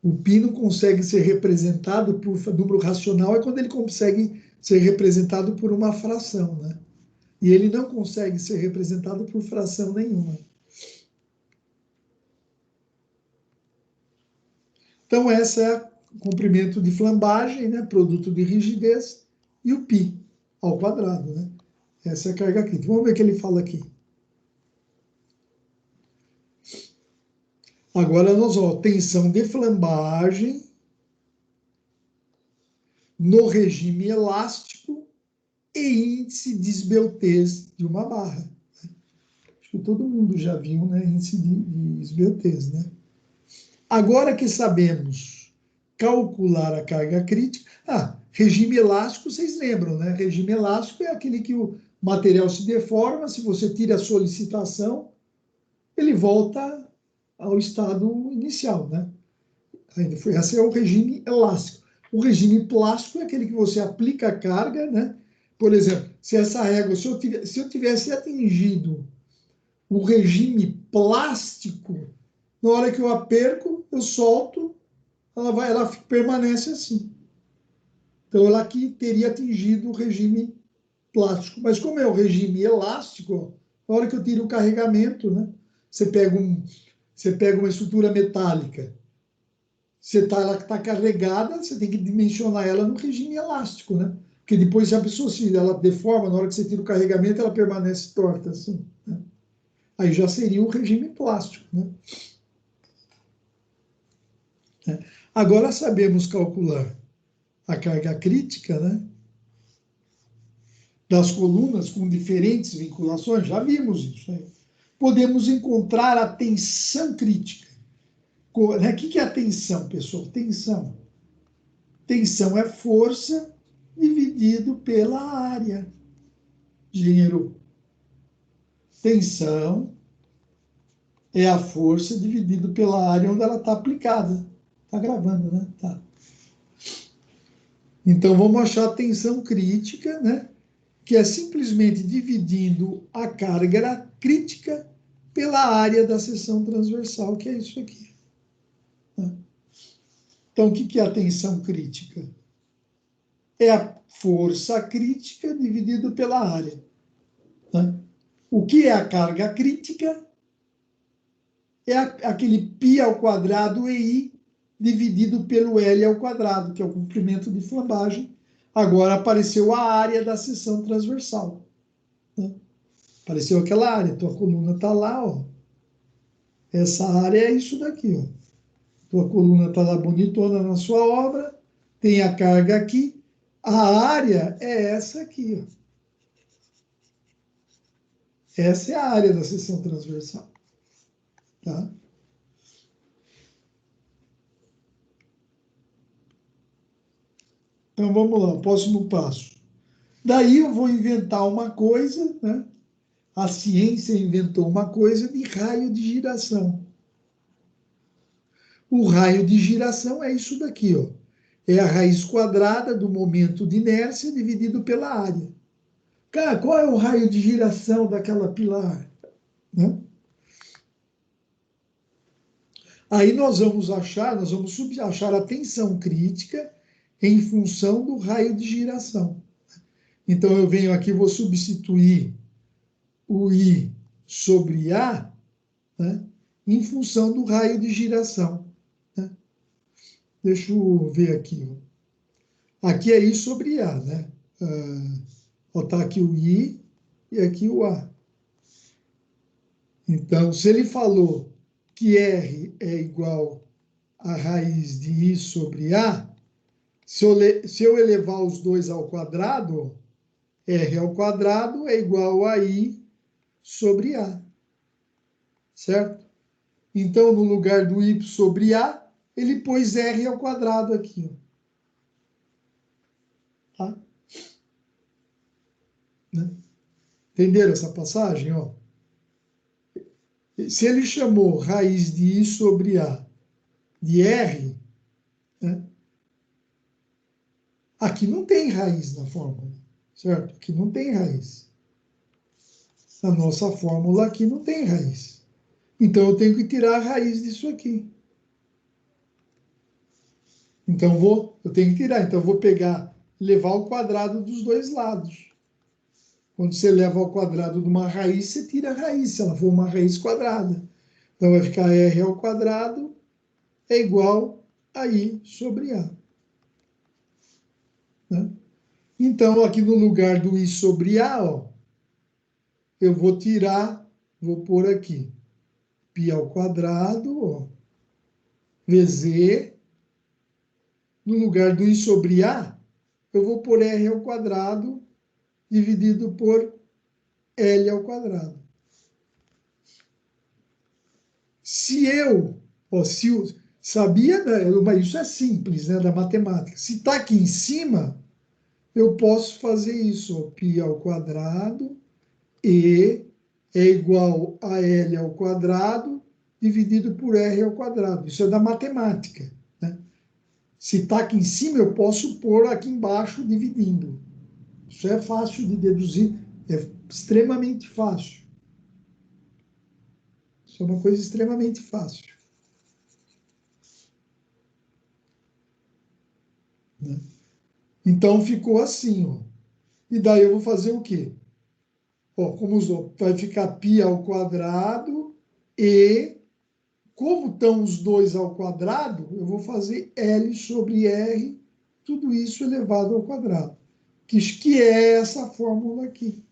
O pi não consegue ser representado por número racional, é quando ele consegue ser representado por uma fração, né? E ele não consegue ser representado por fração nenhuma. Então, essa é o comprimento de flambagem, né? Produto de rigidez, e o π ao quadrado, né? Essa é a carga crítica. Vamos ver o que ele fala aqui. Agora nós vamos, tensão de flambagem no regime elástico e índice de esbeltez de uma barra. Acho que todo mundo já viu, né? Índice de esbeltez, né? Agora que sabemos calcular a carga crítica, regime elástico, vocês lembram, né? Regime elástico é aquele que o material se deforma, se você tira a solicitação, ele volta ao estado inicial, né? Esse é o regime elástico. O regime plástico é aquele que você aplica a carga, né? Por exemplo, se essa régua, se eu tivesse atingido o regime plástico, na hora que eu a perco, eu solto, ela permanece assim. Então, ela aqui teria atingido o regime plástico. Mas como é o regime elástico, na hora que eu tiro o carregamento, né? Você pega uma estrutura metálica, ela está carregada, você tem que dimensionar ela no regime elástico, né? Porque depois, se a pessoa ela deforma, na hora que você tira o carregamento, ela permanece torta, assim, né? Aí já seria o regime plástico, né? Agora sabemos calcular a carga crítica, né? Das colunas com diferentes vinculações, já vimos isso aí. Podemos encontrar a tensão crítica. O que é a tensão, pessoal? Tensão é força dividido pela área. Engenheiro, tensão é a força dividido pela área onde ela está aplicada. Está gravando, né? Tá. Então, vamos achar a tensão crítica, né? Que é simplesmente dividindo a carga crítica pela área da seção transversal, que é isso aqui. Né? Então, o que é a tensão crítica? É a força crítica dividido pela área. Né? O que é a carga crítica? É aquele π ao quadrado EI dividido pelo L ao quadrado, que é o comprimento de flambagem. Agora apareceu a área da seção transversal. Né? Apareceu aquela área, tua coluna está lá, ó. Essa área é isso daqui, ó. Tua coluna está lá bonitona na sua obra, tem a carga aqui, a área é essa aqui, ó. Essa é a área da seção transversal. Tá? Então, vamos lá, próximo passo. Daí eu vou inventar uma coisa, né? A ciência inventou uma coisa de raio de giração. O raio de giração é isso daqui, ó. É a raiz quadrada do momento de inércia dividido pela área. Cara, qual é o raio de giração daquela pilar? Né? Aí nós vamos achar a tensão crítica em função do raio de giração. Então eu venho aqui, vou substituir o I sobre A, né, em função do raio de giração. Né? Deixa eu ver aqui. Aqui é I sobre A, né? Botar aqui o I e aqui o A. Então, se ele falou que R é igual a raiz de I sobre A, se eu elevar os dois ao quadrado, R ao quadrado é igual a I sobre A. Certo? Então, no lugar do Y sobre A, ele pôs R ao quadrado aqui. Tá? Né? Entenderam essa passagem? Ó? Se ele chamou raiz de I sobre A de R, né? Aqui não tem raiz na fórmula, certo? Aqui não tem raiz. Na nossa fórmula aqui não tem raiz. Então, eu tenho que tirar a raiz disso aqui. Então, eu tenho que tirar. Então, eu vou pegar, levar ao quadrado dos dois lados. Quando você leva ao quadrado de uma raiz, você tira a raiz, se ela for uma raiz quadrada. Então, vai ficar R ao quadrado é igual a I sobre A. Né? Então, aqui no lugar do I sobre A, ó, eu vou tirar, vou pôr aqui, π ao quadrado, ó, VZ. No lugar do I sobre A, eu vou pôr R ao quadrado dividido por L ao quadrado. Se eu, ó, sabia, mas isso é simples, né, da matemática. Se está aqui em cima, eu posso fazer isso, ó, π ao quadrado E é igual a L ao quadrado dividido por R ao quadrado. Isso é da matemática. Né? Se está aqui em cima, eu posso pôr aqui embaixo dividindo. Isso é fácil de deduzir, é extremamente fácil. Isso é uma coisa extremamente fácil. Né? Então, ficou assim. Ó. E daí eu vou fazer o quê? Ó, vai ficar π ao quadrado e, como estão os dois ao quadrado, eu vou fazer L sobre R, tudo isso elevado ao quadrado. Que é essa fórmula aqui.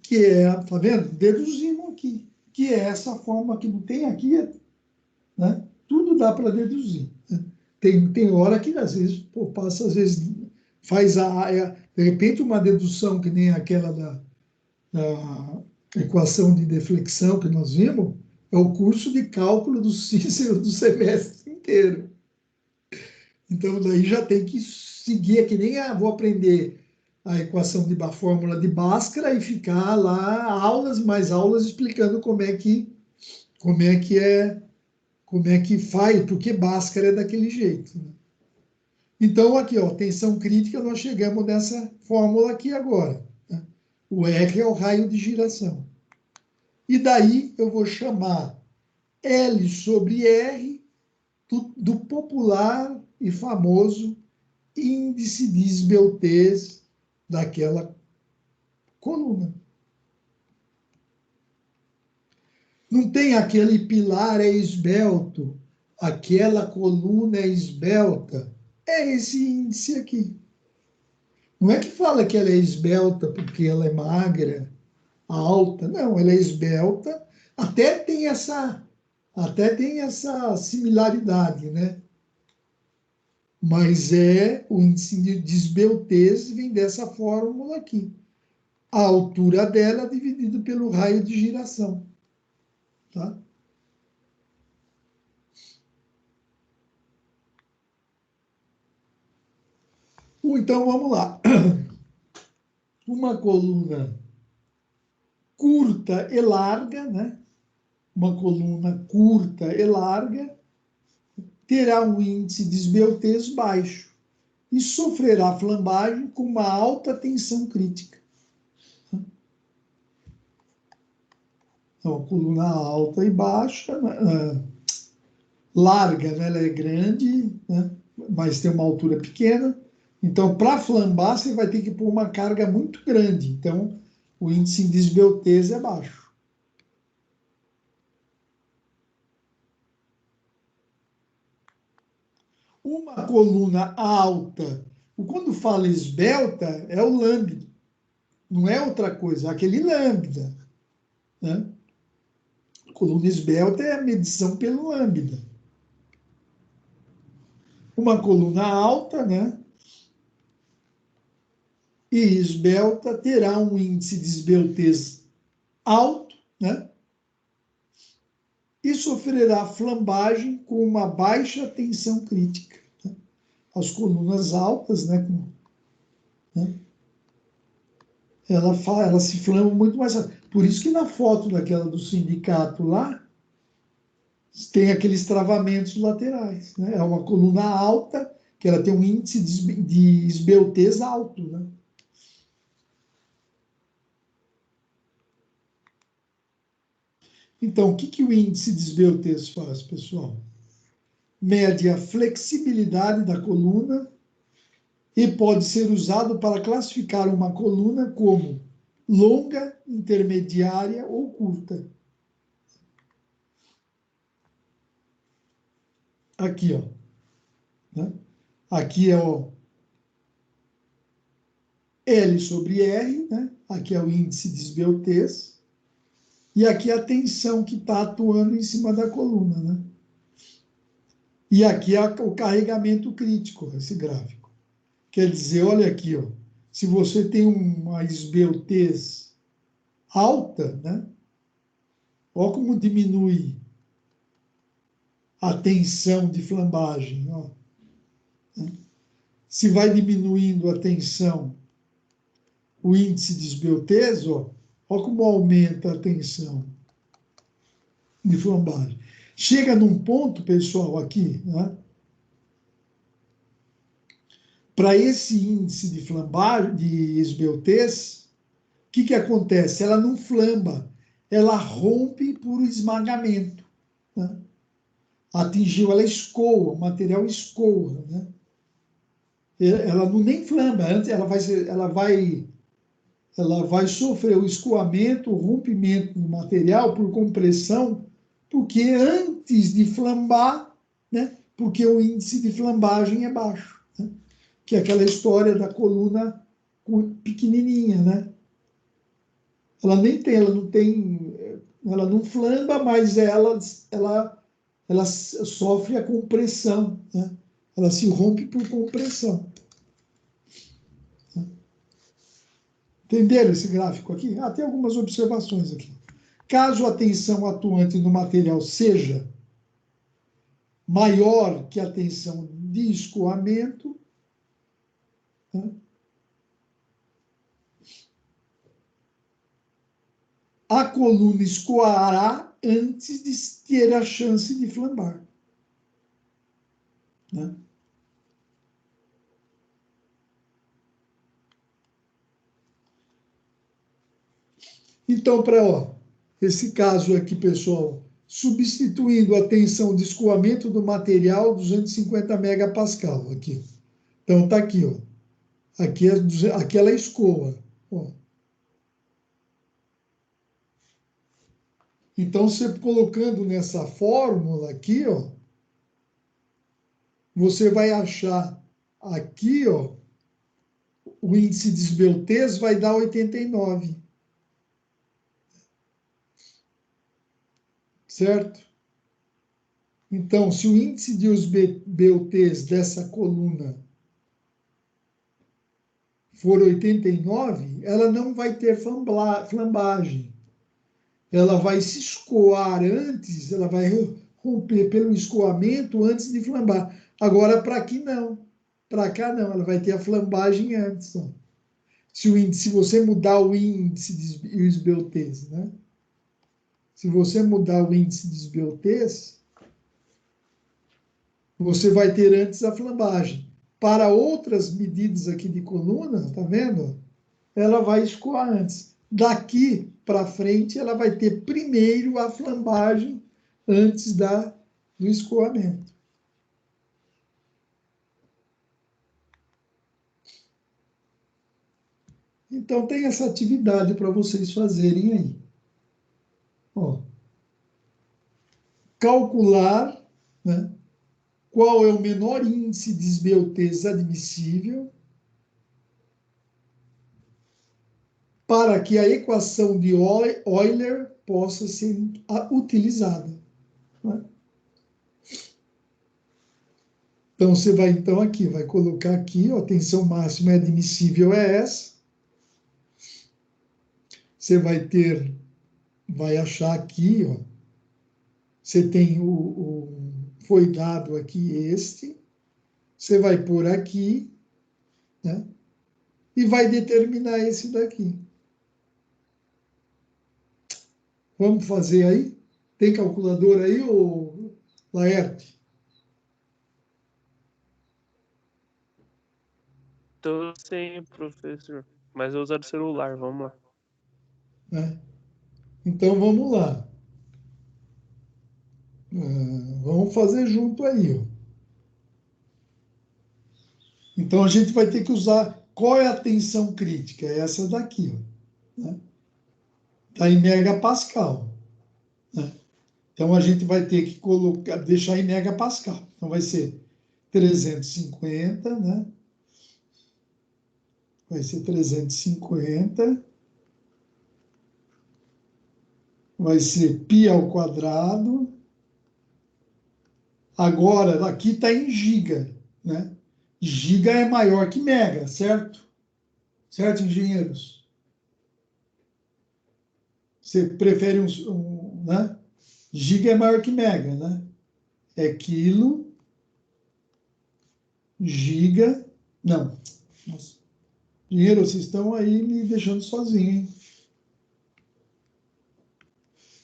Que é, tá vendo? Deduzimos aqui. Que é essa fórmula que não tem aqui, né? Tudo dá para deduzir. Né? Tem hora que, às vezes, passa, às vezes, faz de repente, uma dedução que nem aquela da equação de deflexão que nós vimos, é o curso de cálculo do Cícero do semestre inteiro. Então, daí já tem que seguir, é que nem vou aprender a equação a fórmula de Bhaskara e ficar lá mais aulas explicando como é que faz, porque Bhaskara é daquele jeito. Né? Então, aqui, ó, tensão crítica, nós chegamos nessa fórmula aqui agora. Né? O R é o raio de giração. E daí eu vou chamar L sobre R do popular e famoso índice de esbeltez daquela coluna. Não tem aquele pilar é esbelto, aquela coluna é esbelta. É esse índice aqui. Não é que fala que ela é esbelta porque ela é magra, alta. Não, ela é esbelta. Até tem essa similaridade, né? Mas o índice de esbeltez vem dessa fórmula aqui. a altura dela dividido pelo raio de giração. Tá? Então, vamos lá. Uma coluna curta e larga, né? Uma coluna curta e larga terá um índice de esbeltez baixo e sofrerá flambagem com uma alta tensão crítica. Então, a coluna alta e baixa, larga, né? Ela é grande, né? Mas tem uma altura pequena. Então, para flambar, você vai ter que pôr uma carga muito grande. Então, o índice de esbeltez é baixo. Uma coluna alta, quando fala esbelta, é o lambda, não é outra coisa, é aquele lambda. Né? A coluna esbelta é a medição pelo lambda. Uma coluna alta, né? E esbelta terá um índice de esbeltez alto, né? E sofrerá flambagem com uma baixa tensão crítica. Né? As colunas altas, né? Ela se flama muito mais rápido. Por isso que na foto daquela do sindicato lá, tem aqueles travamentos laterais. Né? É uma coluna alta, que ela tem um índice de esbeltez alto. Né? Então, o que o índice de esbeltez faz, pessoal? Mede a flexibilidade da coluna e pode ser usado para classificar uma coluna como longa, intermediária ou curta. Aqui, ó. Né? Aqui é o L sobre R, né? Aqui é o índice de esbeltez. E aqui é a tensão que está atuando em cima da coluna, né? E aqui é o carregamento crítico, esse gráfico. Quer dizer, olha aqui, ó, se você tem uma esbeltez alta, né? Olha como diminui a tensão de flambagem. Ó. Se vai diminuindo a tensão, o índice de esbeltez, ó, olha como aumenta a tensão de flambagem. Chega num ponto, pessoal, aqui, né? Para esse índice de flambagem, de esbeltez, o que acontece? Ela não flamba, ela rompe por esmagamento. Né? Atingiu, ela escoa, o material escoa. Né? Ela não nem flamba, antes ela vai sofrer o escoamento, o rompimento do material por compressão, porque antes de flambar, né? Porque o índice de flambagem é baixo. Né? Que é aquela história da coluna pequenininha, né? Ela nem tem, ela não tem, ela não flamba, mas ela sofre a compressão, né? Ela se rompe por compressão. Entenderam esse gráfico aqui? Ah, tem algumas observações aqui. Caso a tensão atuante no material seja maior que a tensão de escoamento, né? A coluna escoará antes de ter a chance de flambar. Né? Então, para esse caso aqui, pessoal, substituindo a tensão de escoamento do material, 250 megapascal, aqui. Então, está aqui, ó. Aqui ela escoa. Ó. Então, você colocando nessa fórmula aqui, ó, você vai achar aqui, ó, o índice de esbeltez vai dar 89. Certo? Então, se o índice de esbeltez dessa coluna for 89, ela não vai ter flambagem. Ela vai se escoar antes, ela vai romper pelo escoamento antes de flambar. Agora, para aqui não. Para cá não, ela vai ter a flambagem antes. Ó. Se você mudar o índice de esbeltez, né? Se você mudar o índice de esbeltez, você vai ter antes a flambagem. Para outras medidas aqui de coluna, tá vendo? Ela vai escoar antes. Daqui para frente, ela vai ter primeiro a flambagem antes do escoamento. Então, tem essa atividade para vocês fazerem aí. Ó, calcular, né, qual é o menor índice de esbeltez admissível para que a equação de Euler possa ser utilizada. Né? Então, você vai, então, aqui, vai colocar aqui, ó, a tensão máxima admissível é essa. Você vai achar aqui, ó, você tem foi dado aqui este, você vai pôr aqui, né? E vai determinar esse daqui. Vamos fazer aí? Tem calculadora aí, ô Laerte? Tô sem, professor. Mas eu usar o celular, vamos lá. Né? Então, vamos lá. Vamos fazer junto aí, ó. Então, a gente vai ter que usar... Qual é a tensão crítica? É essa daqui, ó. Né? Está em megapascal. Né? Então, a gente vai ter que deixar em megapascal. Então, vai ser 350, né? Vai ser 350. Vai ser π ao quadrado. Agora, aqui está em giga, né? Giga é maior que mega, certo? Certo, engenheiros? Você prefere né? Giga é maior que mega, né? É quilo, giga... Não. Nossa. Engenheiro, vocês estão aí me deixando sozinho, hein?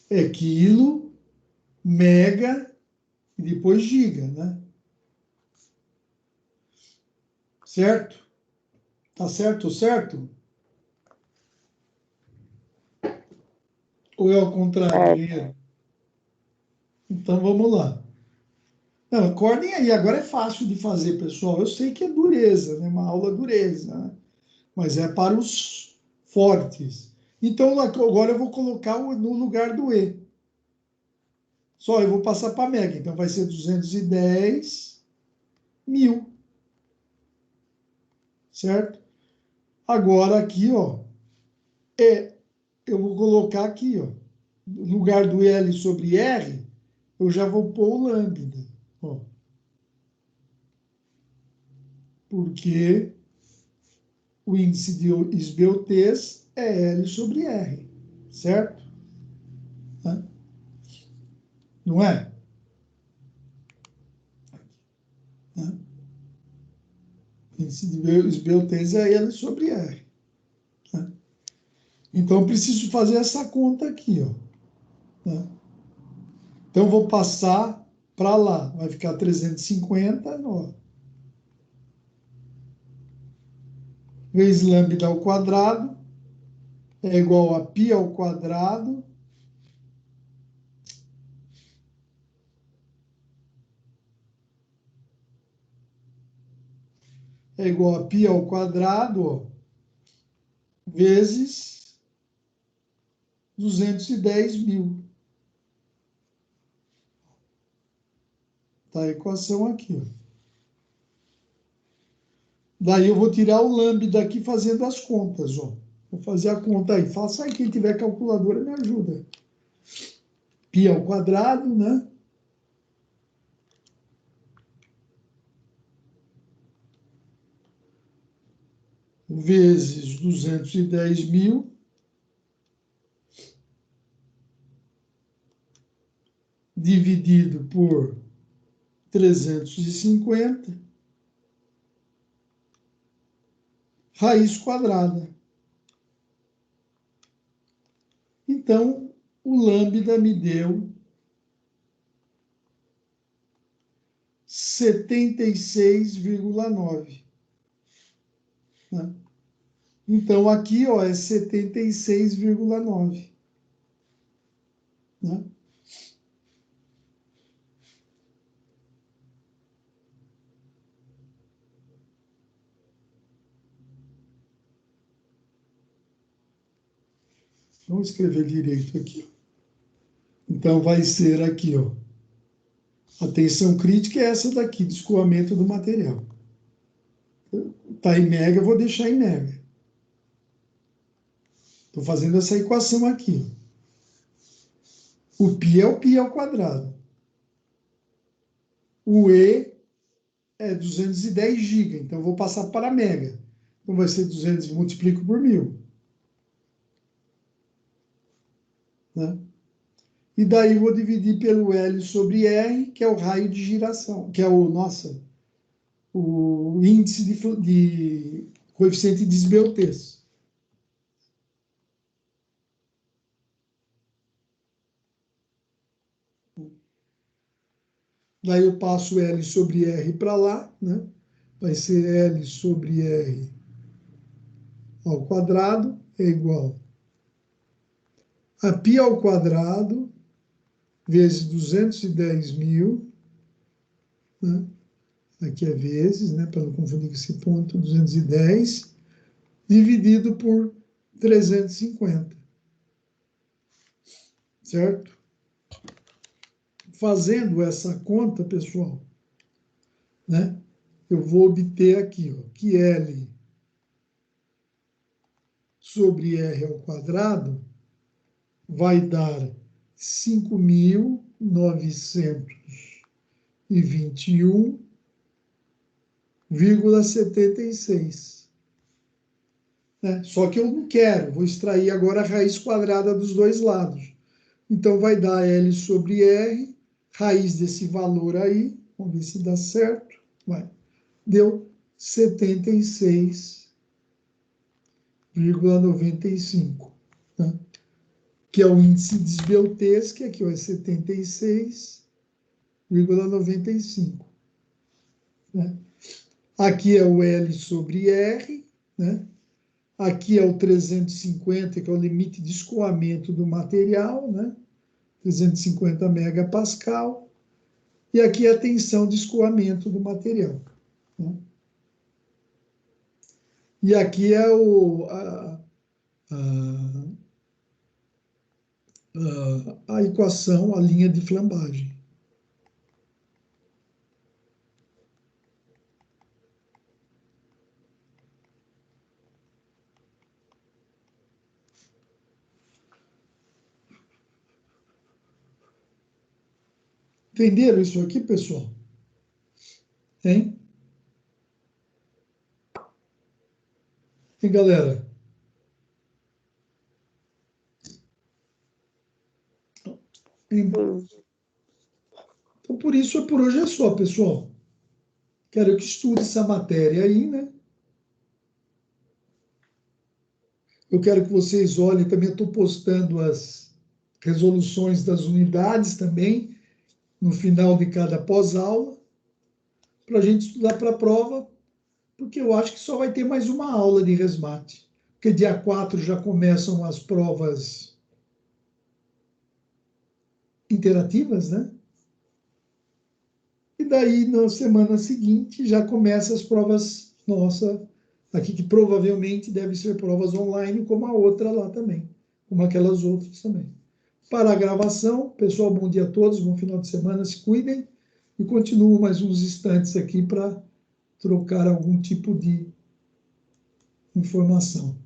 É quilo, mega e depois giga, né? Certo? Tá certo, certo? Ou é ao contrário, engenheiro? Então vamos lá. Não, acordem aí, agora é fácil de fazer, pessoal. Eu sei que é dureza, né? Uma aula dureza, né? Mas é para os fortes. Então agora eu vou colocar no lugar do E. Só eu vou passar para mega, então vai ser 210 mil. Certo? Agora aqui, ó, eu vou colocar aqui, ó, no lugar do L sobre R, eu já vou pôr o lambda, ó. Porque o índice de esbeltez é L sobre R, certo? Né? Não é? Né? O índice de esbeltez é L sobre R. Né? Então, eu preciso fazer essa conta aqui, ó. Né? Então, eu vou passar para lá. Vai ficar 350, ó. Vezes lambda ao quadrado é igual a π ao quadrado é igual a π ao quadrado, ó, vezes 210 mil. Tá a equação aqui, ó. Daí eu vou tirar o lambda aqui fazendo as contas, ó. Vou fazer a conta aí. Faça aí, quem tiver calculadora me ajuda. Π ao quadrado, né? vezes 210 mil, dividido por 350, raiz quadrada. Então, o lambda me deu 76,9. Né? Então, aqui ó, é 76,9. Né? Vamos escrever direito aqui. Então, vai ser aqui, ó. A tensão crítica é essa daqui, de escoamento do material. Está em mega, eu vou deixar em mega. Estou fazendo essa equação aqui. O π é o π ao quadrado. O E é 210 GB, então eu vou passar para mega. Então vai ser 200, multiplico por 1000. Né? E daí eu vou dividir pelo L sobre R, que é o raio de giração, que é o índice de coeficiente de esbeltez. Daí eu passo L sobre R para lá, né? Vai ser L sobre R ao quadrado é igual a π ao quadrado vezes 210 mil, né? Aqui é vezes, né? Para não confundir com esse ponto, 210, dividido por 350. Certo? Fazendo essa conta, pessoal, né? Eu vou obter aqui, ó, que L sobre R ao quadrado vai dar 5.921,76. Né? Só que eu não quero, vou extrair agora a raiz quadrada dos dois lados. Então, vai dar L sobre R, raiz desse valor aí, vamos ver se dá certo, vai. Deu 76,95, né? Que é o índice de esbeltez, que aqui ó, é 76,95. Né? Aqui é o L sobre R, né? Aqui é o 350, que é o limite de escoamento do material, né? 350 megapascal. E aqui é a tensão de escoamento do material. Né? E aqui é a equação, a linha de flambagem. Entenderam isso aqui, pessoal? Hein? E galera? Então, por isso, por hoje é só, pessoal. Quero que estude essa matéria aí, né? Eu quero que vocês olhem, também estou postando as resoluções das unidades também, no final de cada pós-aula, para a gente estudar para a prova, porque eu acho que só vai ter mais uma aula de resmate, porque dia 4 já começam as provas interativas, né? E daí, na semana seguinte, já começam as provas nossas, aqui que provavelmente devem ser provas online, como a outra lá também, como aquelas outras também. Para a gravação, pessoal, bom dia a todos, bom final de semana, se cuidem, e continuo mais uns instantes aqui para trocar algum tipo de informação.